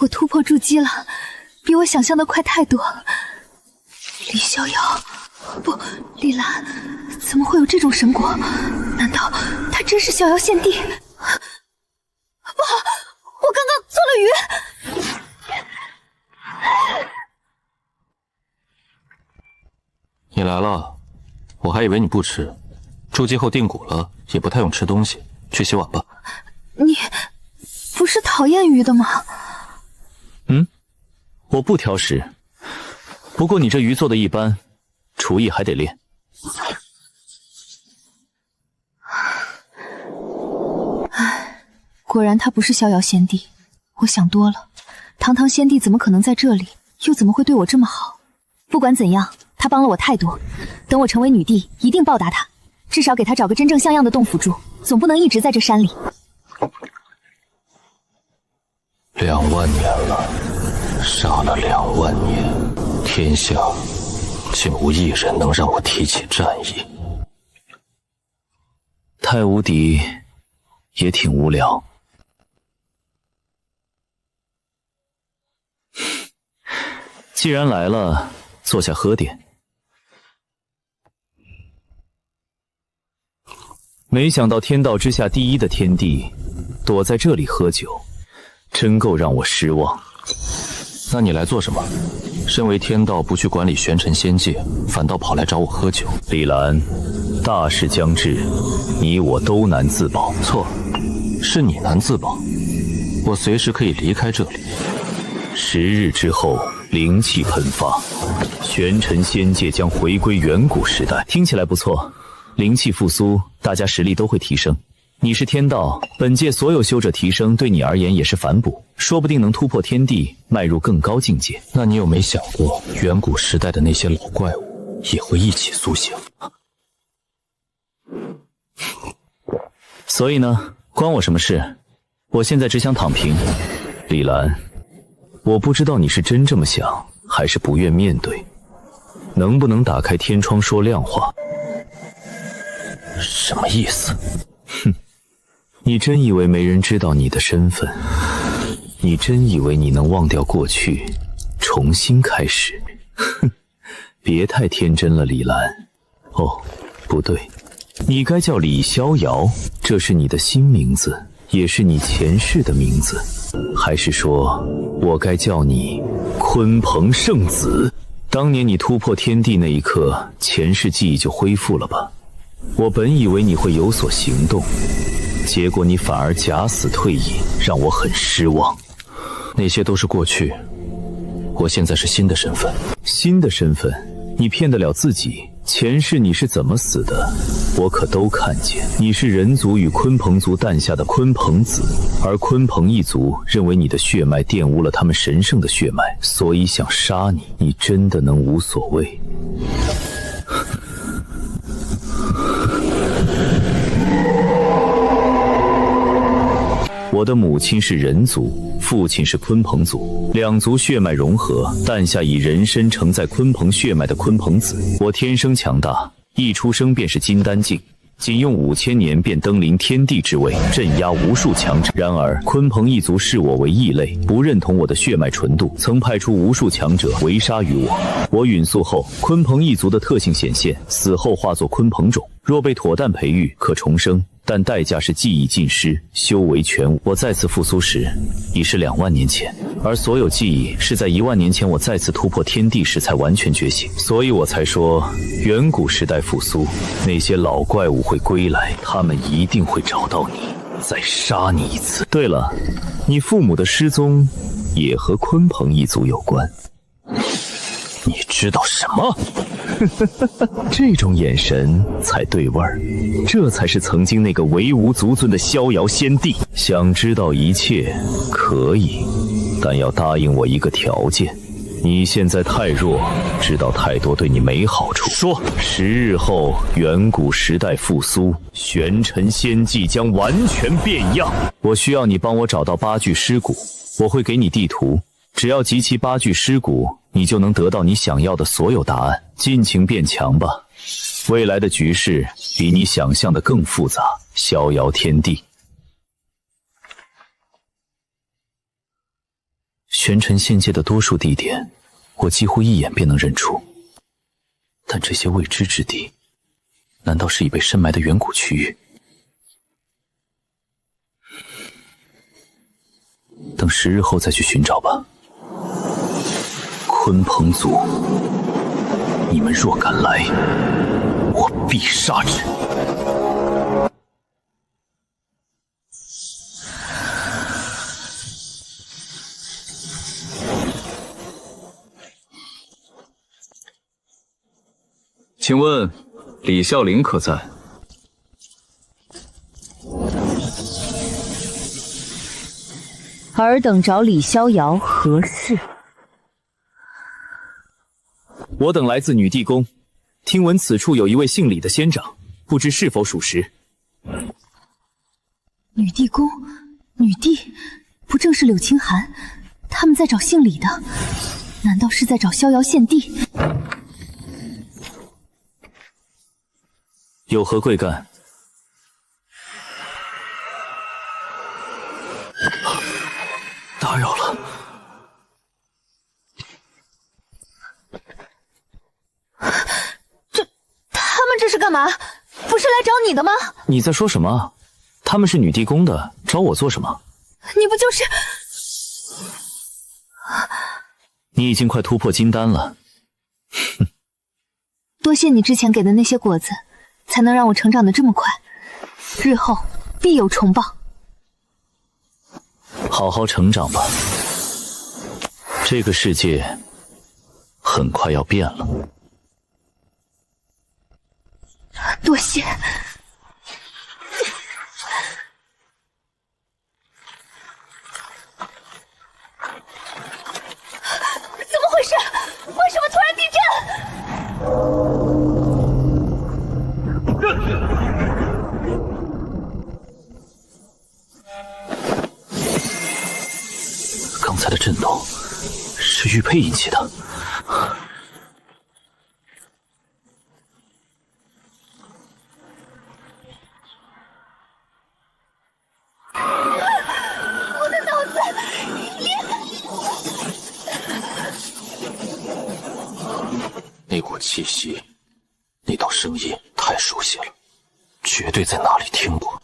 我突破筑基了，比我想象的快太多。李逍遥，不，李兰，怎么会有这种神果？难道他真是逍遥献帝？不好，我刚刚做了鱼。来了，我还以为你不吃。筑基后定骨了，也不太用吃东西，去洗碗吧。你不是讨厌鱼的吗？我不挑食，不过你这鱼做的一般，厨艺还得练。果然他不是逍遥仙帝，我想多了。堂堂仙帝怎么可能在这里？又怎么会对我这么好？不管怎样，他帮了我太多，等我成为女帝，一定报答他，至少给他找个真正像样的洞府住，总不能一直在这山里。2万年了，杀了2万年，天下竟无一人能让我提起战意。太无敌也挺无聊。既然来了，坐下喝点。没想到天道之下第一的天帝躲在这里喝酒，真够让我失望。那你来做什么？身为天道不去管理玄尘仙界，反倒跑来找我喝酒。李兰，大事将至，你我都难自保。错，是你难自保。我随时可以离开这里。10日之后，灵气喷发，玄尘仙界将回归远古时代。听起来不错，灵气复苏，大家实力都会提升。你是天道，本界所有修者提升对你而言也是反哺，说不定能突破天地，迈入更高境界。那你有没想过，远古时代的那些老怪物也会一起苏醒？所以呢，关我什么事？我现在只想躺平。李兰，我不知道你是真这么想，还是不愿面对。能不能打开天窗说亮话？什么意思？哼，你真以为没人知道你的身份？你真以为你能忘掉过去，重新开始？哼，别太天真了，李兰。哦，不对，你该叫李逍遥，这是你的新名字，也是你前世的名字。还是说，我该叫你鲲鹏圣子？当年你突破天地那一刻，前世记忆就恢复了吧？我本以为你会有所行动，结果你反而假死退隐，让我很失望。那些都是过去，我现在是新的身份。新的身份？你骗得了自己？前世你是怎么死的，我可都看见。你是人族与鲲鹏族诞下的鲲鹏子，而鲲鹏一族认为你的血脉玷污了他们神圣的血脉，所以想杀你。你真的能无所谓？我的母亲是人族，父亲是鲲鹏族，两族血脉融合，诞下以人身承载鲲鹏血脉的鲲鹏子。我天生强大，一出生便是金丹境，仅用5000年便登临天地之位，镇压无数强者。然而鲲鹏一族视我为异类，不认同我的血脉纯度，曾派出无数强者围杀于我。我陨速后，鲲鹏一族的特性显现，死后化作鲲鹏种，若被妥当培育，可重生，但代价是记忆尽失，修为全无。我再次复苏时，已是2万年前，而所有记忆是在1万年前我再次突破天地时才完全觉醒。所以我才说，远古时代复苏，那些老怪物会归来，他们一定会找到你，再杀你一次。对了，你父母的失踪也和鲲鹏一族有关。你知道什么？这种眼神才对味儿，这才是曾经那个唯无足尊的逍遥仙帝。想知道一切可以，但要答应我一个条件。你现在太弱，知道太多对你没好处。说，10日后远古时代复苏，玄尘仙迹将完全变样。我需要你帮我找到8具尸骨，我会给你地图，只要集齐8具尸骨，你就能得到你想要的所有答案。尽情变强吧，未来的局势比你想象的更复杂。逍遥天地，玄尘仙界的多数地点，我几乎一眼便能认出，但这些未知之地，难道是已被深埋的远古区域？等10日后再去寻找吧。鲲鹏族。你们若敢来，我必杀之。请问李孝林可在？尔等找李逍遥何事？我等来自女帝宫，听闻此处有一位姓李的仙长，不知是否属实。女帝宫，女帝，不正是柳青寒？他们在找姓李的，难道是在找逍遥献帝？有何贵干？打扰了。他们这是干嘛？不是来找你的吗？你在说什么？他们是女帝宫的，找我做什么？你不就是……你已经快突破金丹了。多谢你之前给的那些果子，才能让我成长得这么快，日后必有重报。好好成长吧，这个世界很快要变了。多谢。怎么回事？为什么突然地震？刚才的震动是玉佩引起的。我的脑子那股气息，那道声音太熟悉了，绝对在哪里听过。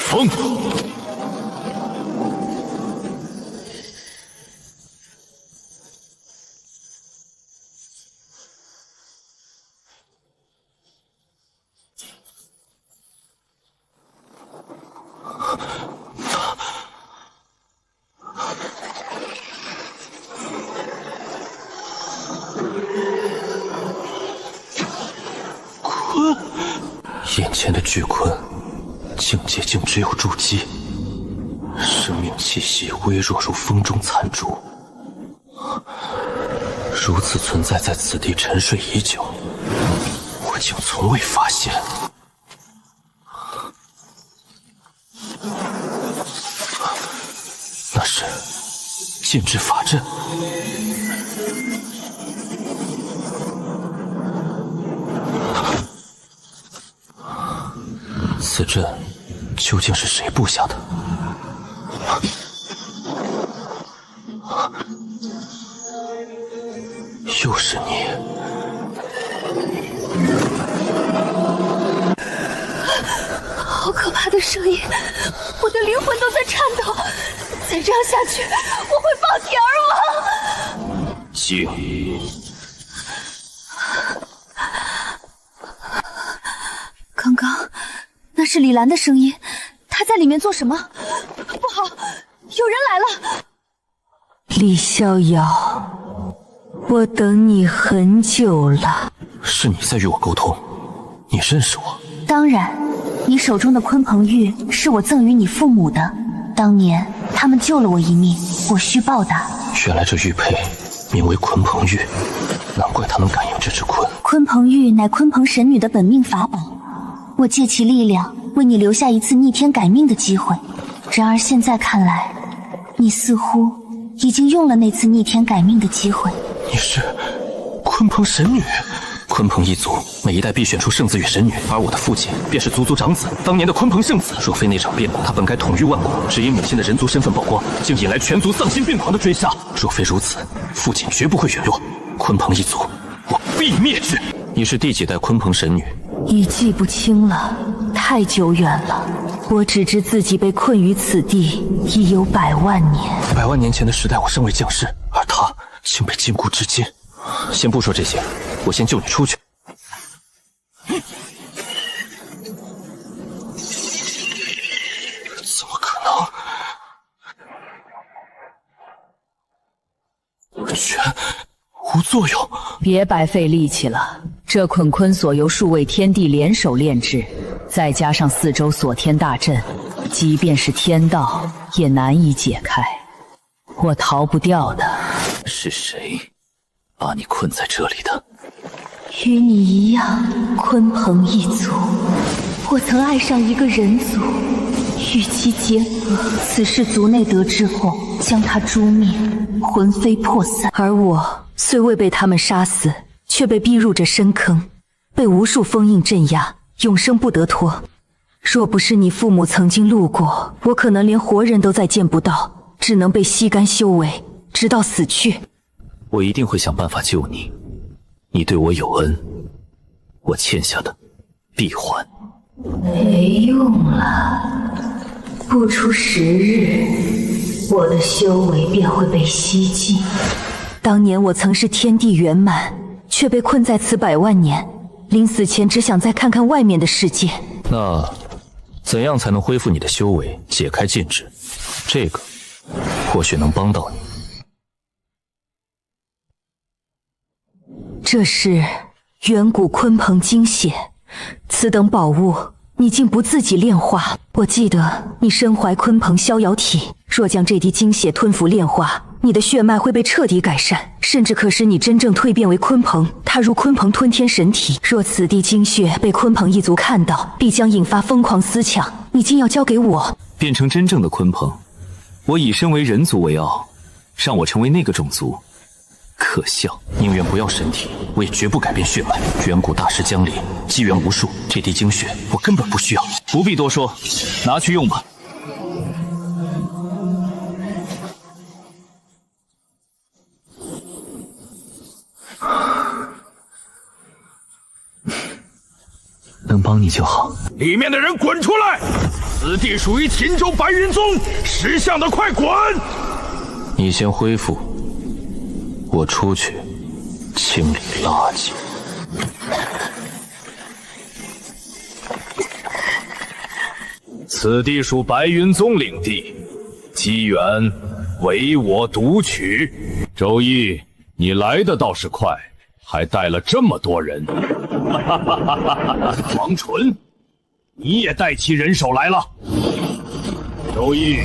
风！眼前的巨鲲，境界竟只有筑基，生命气息微弱如风中残烛，如此存在在此地沉睡已久，我竟从未发现。那是禁制法阵。此阵究竟是谁布下的？又是你！好可怕的声音，我的灵魂都在颤抖。再这样下去，我会爆体而亡。静！刚刚那是李兰的声音，她在里面做什么？不好，有人来了！李逍遥，我等你很久了。是你在与我沟通？你认识我？当然，你手中的鲲鹏玉是我赠予你父母的，当年他们救了我一命，我需报答。原来这玉佩名为鲲鹏玉，难怪它能感应这只鲲。鲲鹏玉乃鲲鹏神女的本命法宝，我借其力量为你留下一次逆天改命的机会。然而现在看来，你似乎已经用了那次逆天改命的机会。你是鲲鹏神女？鲲鹏一族每一代必选出圣子与神女，而我的父亲便是族长子，当年的鲲鹏圣子。若非那场变故，他本该统御万国，只因母亲的人族身份曝光，竟引来全族丧心病狂的追杀。若非如此，父亲绝不会陨落。鲲鹏一族，我必灭之。你是第几代鲲鹏神女？已记不清了，太久远了。我只知自己被困于此地已有100万年。100万年前的时代，我身为将士，而他竟被禁锢至今。先不说这些，我先救你出去。怎么可能？全无作用。别白费力气了，这捆坤锁由数位天地联手炼制，再加上4周锁天大阵，即便是天道也难以解开。我逃不掉的。是谁把你困在这里的？与你一样，鲲鹏一族。我曾爱上一个人族，与其结合。此事族内得知后，将他诛灭，魂飞魄散。而我虽未被他们杀死，却被逼入这深坑，被无数封印镇压，永生不得脱。若不是你父母曾经路过，我可能连活人都再见不到，只能被吸干修为，直到死去。我一定会想办法救你。你对我有恩，我欠下的必还。没用了，不出10日，我的修为便会被吸尽。当年我曾是天地圆满，却被困在此100万年，临死前只想再看看外面的世界。那怎样才能恢复你的修为，解开禁制？这个或许能帮到你。这是远古鲲鹏精血，此等宝物你竟不自己炼化。我记得你身怀鲲鹏逍遥体，若将这滴精血吞服炼化，你的血脉会被彻底改善，甚至可使你真正蜕变为鲲鹏，踏入鲲鹏吞天神体。若此滴精血被鲲鹏一族看到，必将引发疯狂思抢。你竟要交给我？变成真正的鲲鹏，我以身为人族为傲，让我成为那个种族，可笑。宁愿不要神体，我也绝不改变血脉。远古大师江离，机缘无数，这滴精血我根本不需要。不必多说，拿去用吧。能帮你就好。里面的人滚出来！此地属于秦州白云宗，识相的快滚！你先恢复，我出去清理垃圾。此地属白云宗领地，机缘唯我独取。周易，你来的倒是快，还带了这么多人。王纯，你也带起人手来了。周易，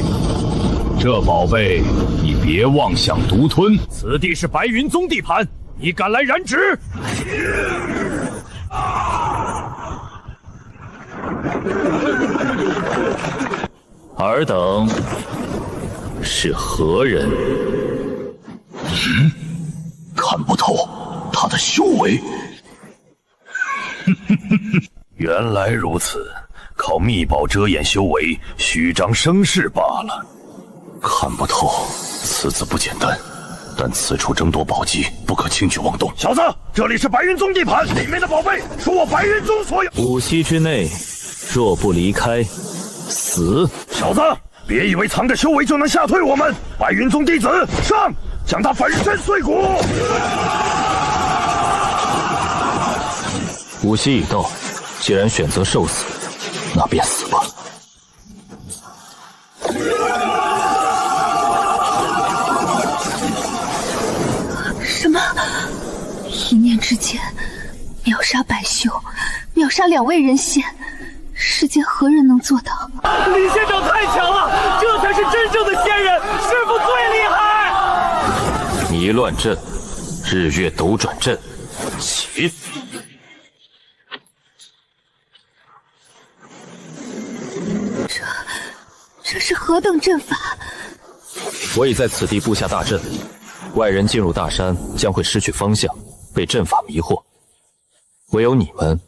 这宝贝你别妄想独吞。此地是白云宗地盘，你敢来染指？尔等是何人？看不透他的修为。原来如此，靠秘宝遮掩修为，虚张声势罢了。看不透，此子不简单，但此处争夺宝籍，不可轻举妄动。小子，这里是白云宗地盘，里面的宝贝属我白云宗所有。5息之内，若不离开，死！小子，别以为藏着修为就能吓退我们！白云宗弟子上，将他粉身碎骨5息已到，既然选择受死，那便死吧。什么？一念之间，秒杀百秀，秒杀2位人仙，世间何人能做到？李仙长太强了，这才是真正的仙人，师傅最厉害！迷乱阵，日月斗转阵，起！这是何等阵法？我已在此地布下大阵，外人进入大山将会失去方向，被阵法迷惑。唯有你们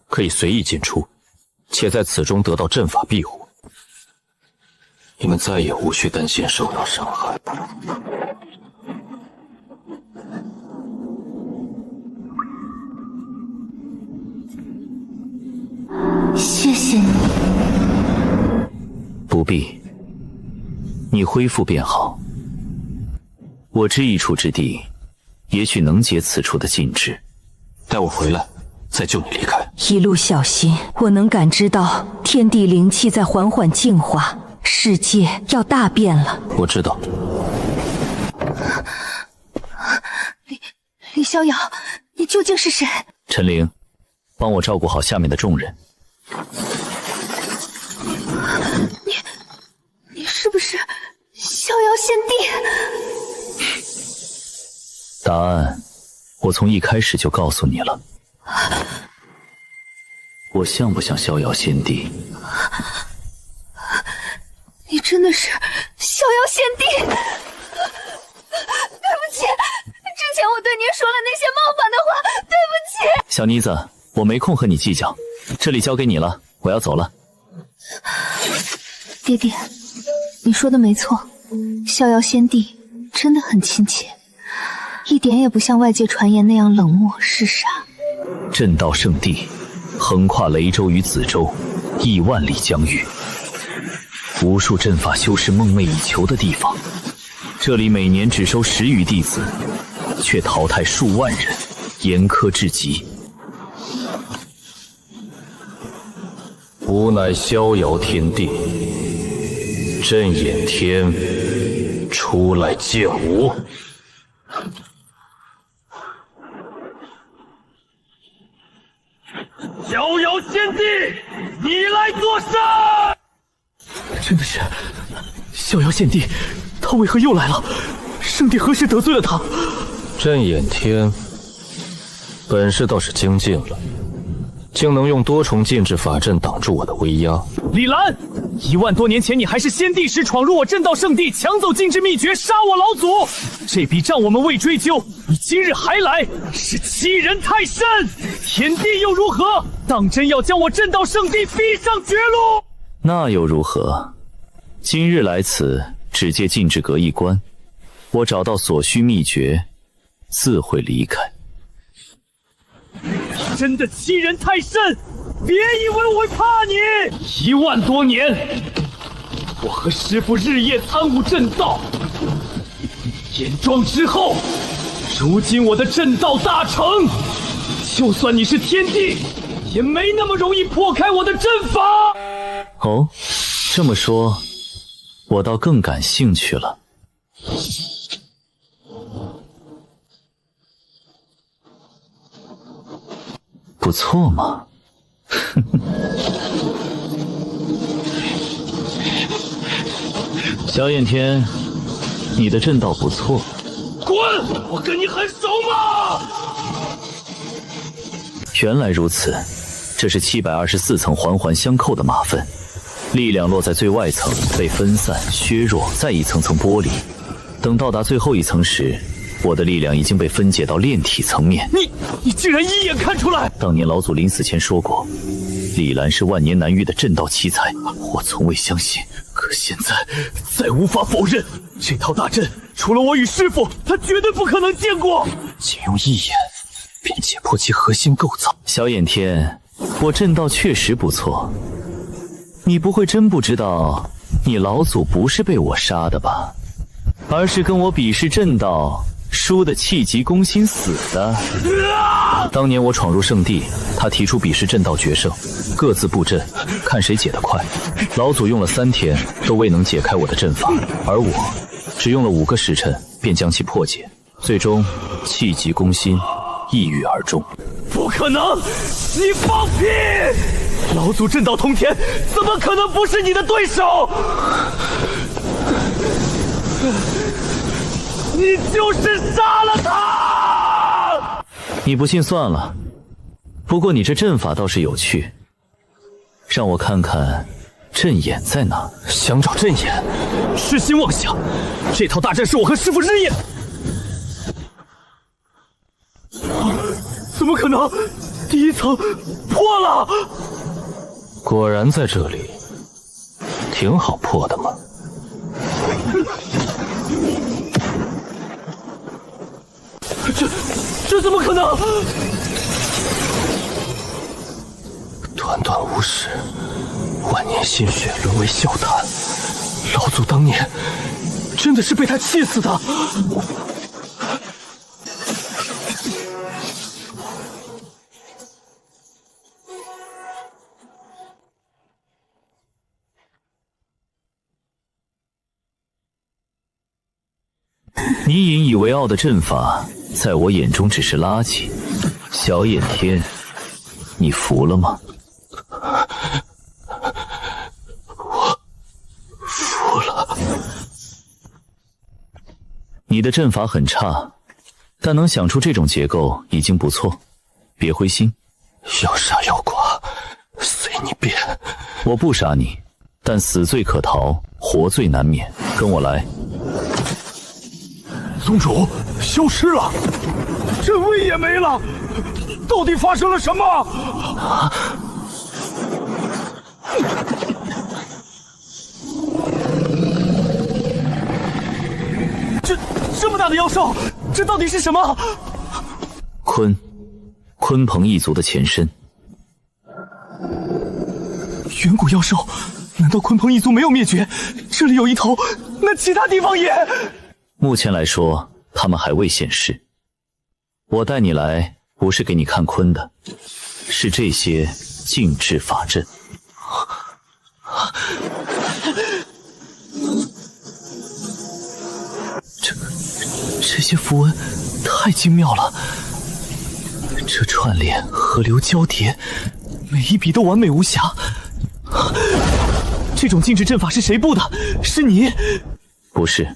可以随意进出，且在此中得到阵法庇护。你们再也无需担心受到伤害。谢谢你。不必，你恢复便好。我知一处之地，也许能解此处的禁制。待我回来，再救你离开。一路小心，我能感知到天地灵气在缓缓净化，世界要大变了。我知道。李逍遥，你究竟是谁？陈灵，帮我照顾好下面的众人。你是不是逍遥先帝？答案我从一开始就告诉你了。我像不像逍遥先帝？你真的是逍遥先帝？对不起，之前我对您说了那些冒犯的话，对不起。小妮子，我没空和你计较，这里交给你了，我要走了。爹爹，你说的没错，逍遥先帝真的很亲切，一点也不像外界传言那样冷漠嗜杀。震道圣地横跨雷州与梓州亿万里疆域，无数阵法修士梦寐以求的地方。这里每年只收10余弟子，却淘汰数万人，严苛至极。吾乃逍遥天帝，震眼天，出来见吾。逍遥先帝，你来作甚？真的是逍遥献帝，他为何又来了？圣帝何时得罪了他？震眼天本事倒是精进了，竟能用多重禁制法阵挡住我的威压。李兰，1万多年前你还是先帝时闯入我震道圣地，抢走禁制秘诀，杀我老祖。这笔账我们未追究，你今日还来，是欺人太甚。天帝又如何？当真要将我震道圣地逼上绝路？那又如何？今日来此，只借禁制阁一关，我找到所需秘诀，自会离开。真的欺人太甚，别以为我会怕你。1万多年，我和师父日夜参悟震道，严庄之后，如今我的震道大成，就算你是天帝，也没那么容易破开我的阵法。哦，这么说，我倒更感兴趣了。不错嘛，萧焰天，你的阵道不错。滚！我跟你很熟吗？原来如此，这是724层环环相扣的马粪，力量落在最外层，被分散、削弱，再一层层剥离。等到达最后一层时，我的力量已经被分解到炼体层面。你竟然一眼看出来！当年老祖临死前说过，李兰是万年难遇的阵道奇才，我从未相信，可现在再无法否认，这套大阵除了我与师父，他绝对不可能见过。仅用一眼便解破其核心构造。萧焰天，我阵道确实不错，你不会真不知道，你老祖不是被我杀的吧？而是跟我比试阵道，输的气急攻心死的。当年我闯入圣地，他提出比试阵道决胜，各自布阵，看谁解得快。老祖用了3天都未能解开我的阵法，而我只用了5个时辰便将其破解，最终气急攻心，一跃而终。不可能！你放屁！老祖阵道通天，怎么可能不是你的对手？你就是杀了他！你不信算了，不过你这阵法倒是有趣，让我看看阵眼在哪。想找阵眼？痴心妄想！这套大阵是我和师父日夜……怎么可能？第一层破了！果然在这里，挺好破的嘛。这怎么可能？短短无始，万年心血沦为笑谈。老祖当年真的是被他气死的。你引以为傲的阵法，在我眼中只是垃圾。小眼天，你服了吗？我服了。你的阵法很差，但能想出这种结构已经不错，别灰心。要杀要剐，随你便。我不杀你，但死罪可逃，活罪难免。跟我来。宗主消失了，阵位也没了，到底发生了什么？这么大的妖兽，这到底是什么？鲲鹏一族的前身。远古妖兽，难道鲲鹏一族没有灭绝？这里有一头，那其他地方也……目前来说，他们还未现世。我带你来，不是给你看鲲的，是这些禁制法阵。这些符文太精妙了，这串联河流交叠，每一笔都完美无瑕。这种禁制阵法是谁布的？是你？不是，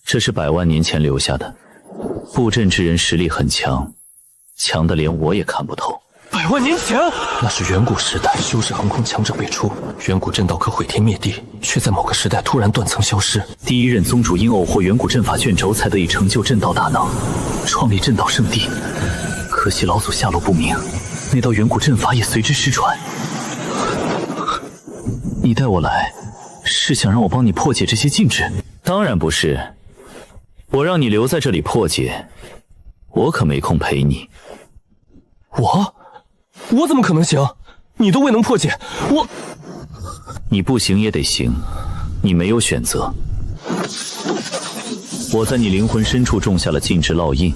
这是100万年前留下的。布阵之人实力很强，强的连我也看不透。100万年前，那是远古时代修士横空强者辈出，远古阵道可毁天灭地，却在某个时代突然断层消失。第一任宗主因偶获远古阵法卷轴，才得以成就阵道大能，创立阵道圣地。可惜老祖下落不明，那道远古阵法也随之失传。你带我来，是想让我帮你破解这些禁制？当然不是，我让你留在这里破解，我可没空陪你。我怎么可能行？你都未能破解，你不行也得行，你没有选择。我在你灵魂深处种下了禁制烙印，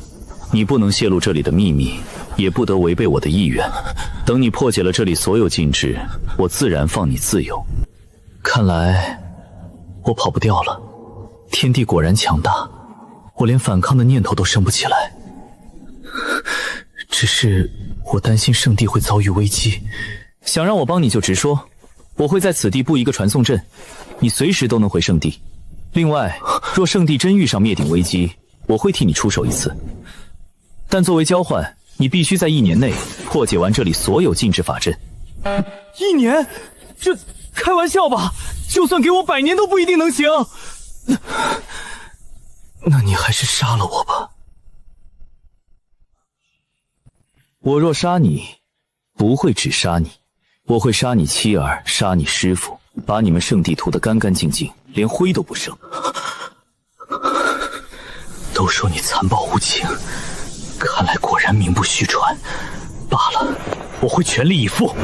你不能泄露这里的秘密，也不得违背我的意愿。等你破解了这里所有禁制，我自然放你自由。看来我跑不掉了，天地果然强大，我连反抗的念头都生不起来。只是我担心圣地会遭遇危机，想让我帮你就直说，我会在此地布一个传送阵，你随时都能回圣地。另外，若圣地真遇上灭顶危机，我会替你出手一次，但作为交换，你必须在1年内破解完这里所有禁制法阵。1年？这开玩笑吧？就算给我100年都不一定能行。那你还是杀了我吧。我若杀你，不会只杀你，我会杀你妻儿，杀你师父，把你们圣地屠得干干净净，连灰都不剩。都说你残暴无情，看来果然名不虚传。罢了，我会全力以赴。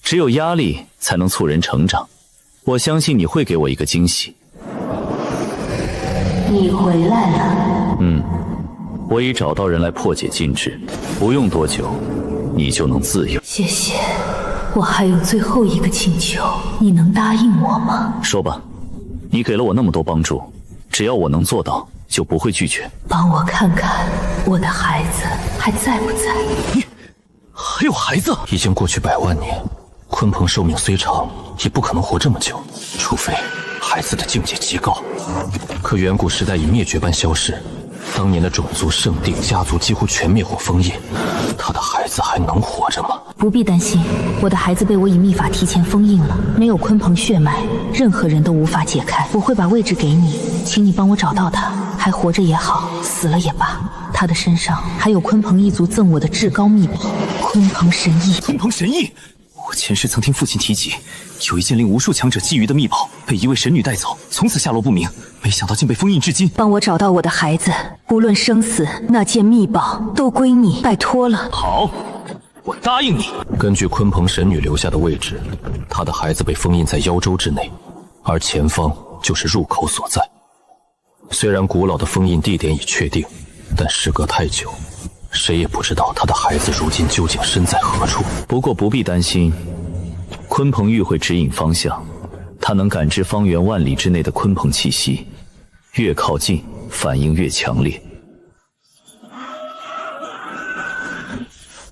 只有压力才能促人成长，我相信你会给我一个惊喜。你回来了。我已找到人来破解禁制，不用多久，你就能自由。谢谢，我还有最后一个请求，你能答应我吗？说吧，你给了我那么多帮助，只要我能做到，就不会拒绝。帮我看看我的孩子还在不在？你还有孩子？已经过去100万年，鲲鹏寿命虽长，也不可能活这么久，除非孩子的境界极高。可远古时代以灭绝般消逝，当年的种族圣地家族几乎全灭或封印，他的孩子还能活着吗？不必担心，我的孩子被我以秘法提前封印了，没有鲲鹏血脉，任何人都无法解开。我会把位置给你，请你帮我找到他，还活着也好，死了也罢。他的身上还有鲲鹏一族赠我的至高秘宝——鲲鹏神翼。鲲鹏神翼，我前世曾听父亲提及，有一件令无数强者觊觎的秘宝，被一位神女带走，从此下落不明。没想到竟被封印至今。帮我找到我的孩子，无论生死，那件秘宝都归你，拜托了。好，我答应你。根据鲲鹏神女留下的位置，她的孩子被封印在妖州之内，而前方就是入口所在。虽然古老的封印地点已确定，但时隔太久，谁也不知道他的孩子如今究竟身在何处。不过不必担心，鲲鹏玉会指引方向，他能感知方圆万里之内的鲲鹏气息，越靠近反应越强烈。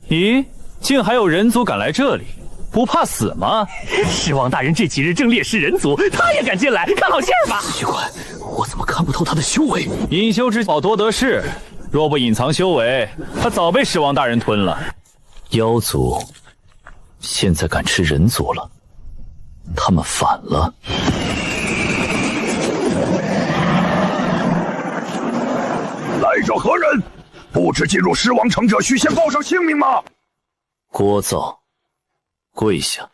咦，竟还有人族敢来这里，不怕死吗？狮王大人这几日正猎食人族，他也敢进来，看好戏儿吧。奇怪，我怎么看不透他的修为？隐修之宝多得势，若不隐藏修为，他早被狮王大人吞了。妖族现在敢吃人族了，他们反了。来者何人？不知进入狮王城者，须先报上姓名吗？聒噪，跪下。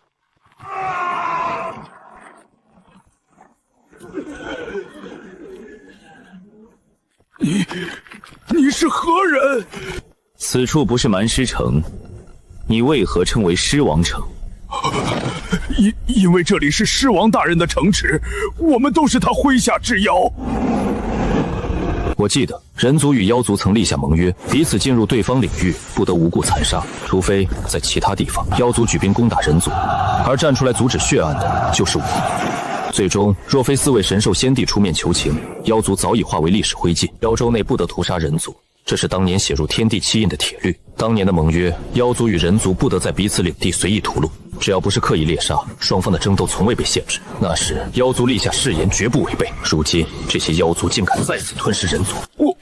你是何人？此处不是蛮狮城，你为何称为狮王城？因为这里是狮王大人的城池，我们都是他麾下之妖。我记得人族与妖族曾立下盟约，彼此进入对方领域不得无故残杀，除非在其他地方妖族举兵攻打人族，而站出来阻止血案的就是我。最终，若非4位神兽先帝出面求情，妖族早已化为历史灰烬。妖州内不得屠杀人族，这是当年写入天地七印的铁律。当年的盟约，妖族与人族不得在彼此领地随意屠戮，只要不是刻意猎杀，双方的争斗从未被限制。那时妖族立下誓言，绝不违背。如今这些妖族竟敢再次吞噬人族，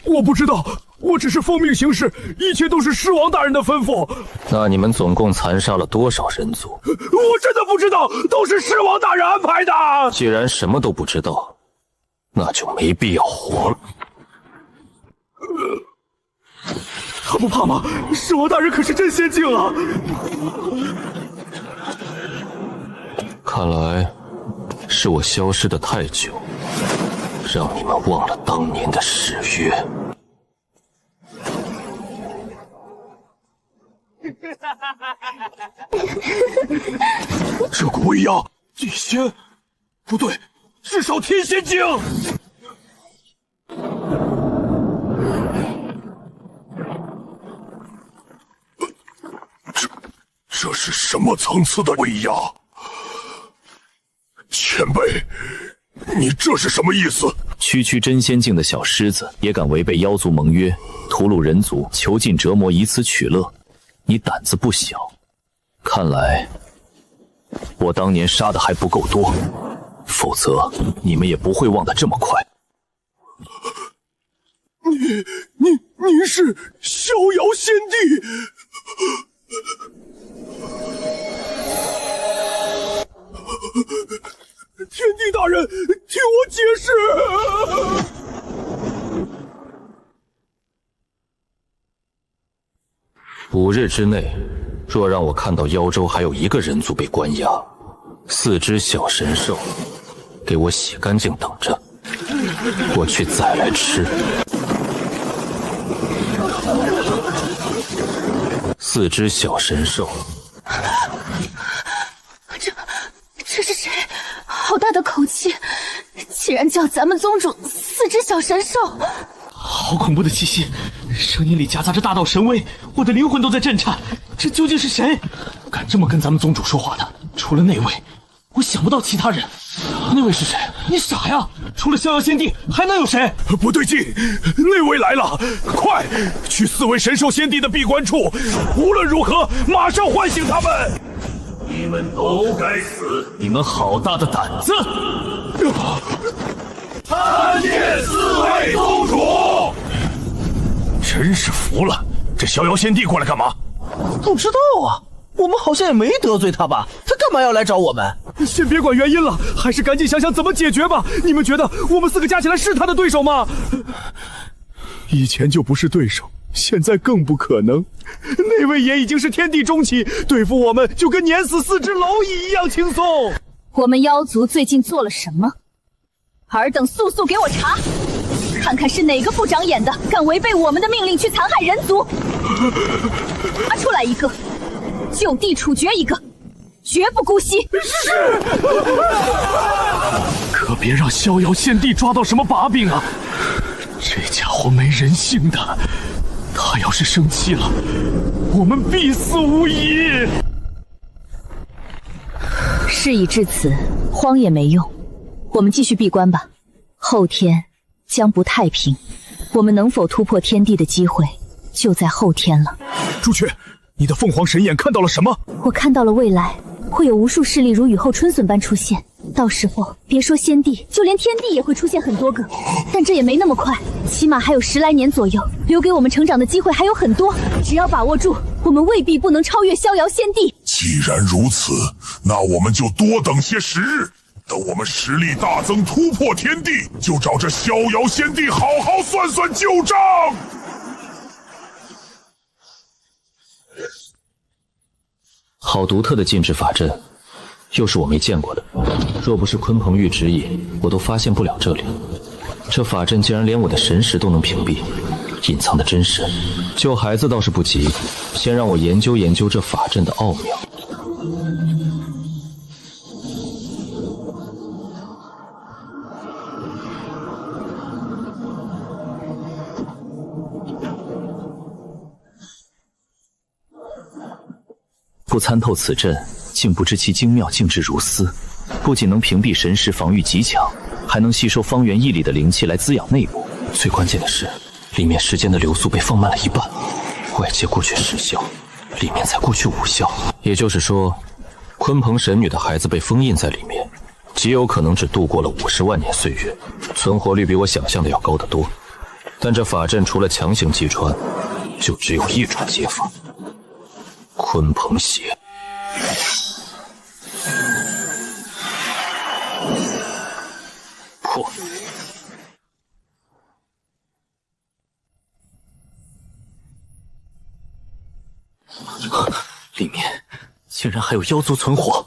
我不知道，我只是奉命行事，一切都是狮王大人的吩咐。那你们总共残杀了多少人族？我真的不知道，都是狮王大人安排的。既然什么都不知道，那就没必要活了。他不怕吗？狮王大人可是真仙境啊！看来是我消失的太久，让你们忘了当年的誓约。这股威压，地仙，不对，至少天仙境。这是什么层次的威压？前辈，你这是什么意思？区区真仙境的小狮子也敢违背妖族盟约，屠戮人族，囚禁折磨，以此取乐，你胆子不小。看来我当年杀的还不够多，否则你们也不会忘得这么快。你是逍遥仙帝？天帝大人，听我解释。5日之内，若让我看到妖州还有1个人族被关押，4只小神兽，给我洗干净等着，我去宰来吃。4只小神兽。这是谁？好大的口气！竟然叫咱们宗主4只小神兽！好恐怖的气息，声音里夹杂着大道神威，我的灵魂都在震颤。这究竟是谁？敢这么跟咱们宗主说话的，除了那位，我想不到其他人。那位是谁？你傻呀！除了逍遥仙帝，还能有谁？不对劲，那位来了！快去4位神兽仙帝的闭关处，无论如何，马上唤醒他们！你们都该死！你们好大的胆子！参见4位宗主！真是服了，这逍遥仙帝过来干嘛？不知道啊，我们好像也没得罪他吧？他干嘛要来找我们？先别管原因了，还是赶紧想想怎么解决吧。你们觉得我们4个加起来是他的对手吗？以前就不是对手，现在更不可能。那位也已经是天地中期，对付我们就跟碾死4只蝼蚁一样轻松。我们妖族最近做了什么？尔等速速给我查，看看是哪个不长眼的敢违背我们的命令去残害人族。查出来1个，就地处决1个，绝不姑息。是。可别让逍遥仙帝抓到什么把柄啊！这家伙没人性的，他要是生气了，我们必死无疑。事已至此，慌也没用，我们继续闭关吧。后天将不太平。我们能否突破天地的机会，就在后天了。朱雀，你的凤凰神眼看到了什么？我看到了未来，会有无数势力如雨后春笋般出现。到时候，别说先帝，就连天地也会出现很多个。但这也没那么快，起码还有10来年左右，留给我们成长的机会还有很多。只要把握住，我们未必不能超越逍遥先帝。既然如此，那我们就多等些时日。等我们实力大增，突破天地，就找这逍遥先帝好好算算旧账。好独特的禁制法阵，又是我没见过的。若不是鲲鹏玉指引，我都发现不了这里。这法阵竟然连我的神识都能屏蔽，隐藏的真深。救孩子倒是不急，先让我研究研究这法阵的奥妙。不参透此阵，竟不知其精妙，静至如斯。不仅能屏蔽神识，防御极强，还能吸收方圆1里的灵气来滋养内部。最关键的是，里面时间的流速被放慢了1半，外界过去10效，里面才过去5效。也就是说，鲲鹏神女的孩子被封印在里面，极有可能只度过了50万年岁月，存活率比我想象的要高得多。但这法阵除了强行击穿，就只有一种解法。鲲鹏血，破！里面竟然还有妖族存活！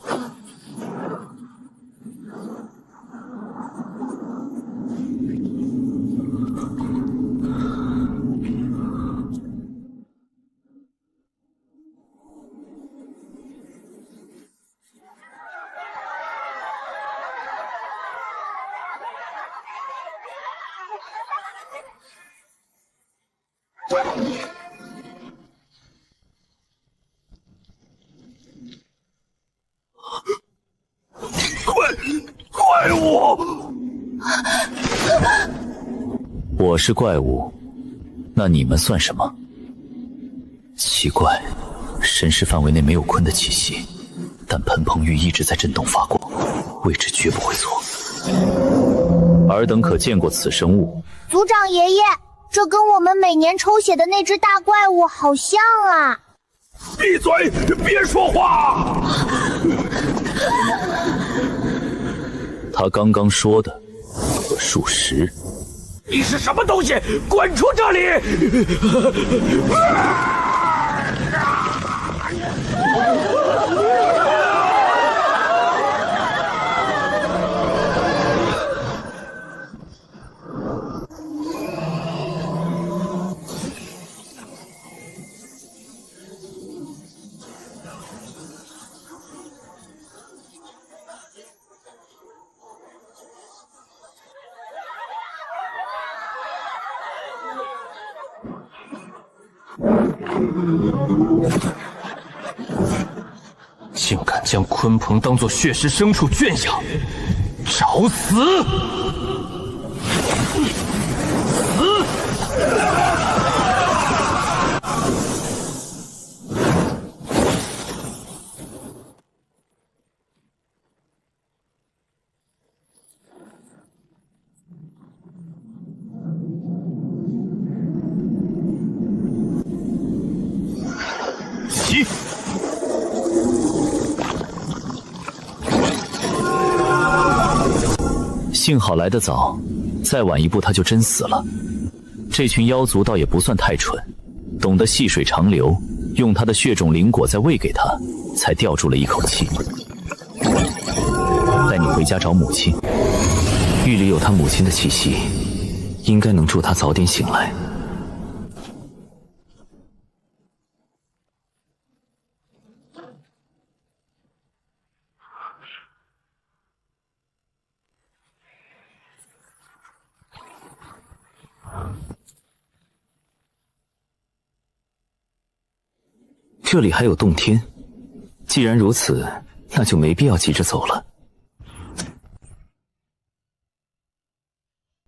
怪物！我是怪物，那你们算什么？奇怪，神识范围内没有鲲的气息，但蟠鹏玉一直在震动发光，位置绝不会错。尔等可见过此生物？族长爷爷，这跟我们每年抽血的那只大怪物好像啊！闭嘴，别说话！他刚刚说的可属实。你是什么东西？滚出这里！竟敢将鲲鹏当作血食牲畜圈养，找死！起！幸好来得早，再晚一步他就真死了。这群妖族倒也不算太蠢，懂得细水长流，用他的血种灵果再喂给他，才吊住了一口气。带你回家找母亲，玉里有他母亲的气息，应该能助他早点醒来。这里还有洞天，既然如此，那就没必要急着走了。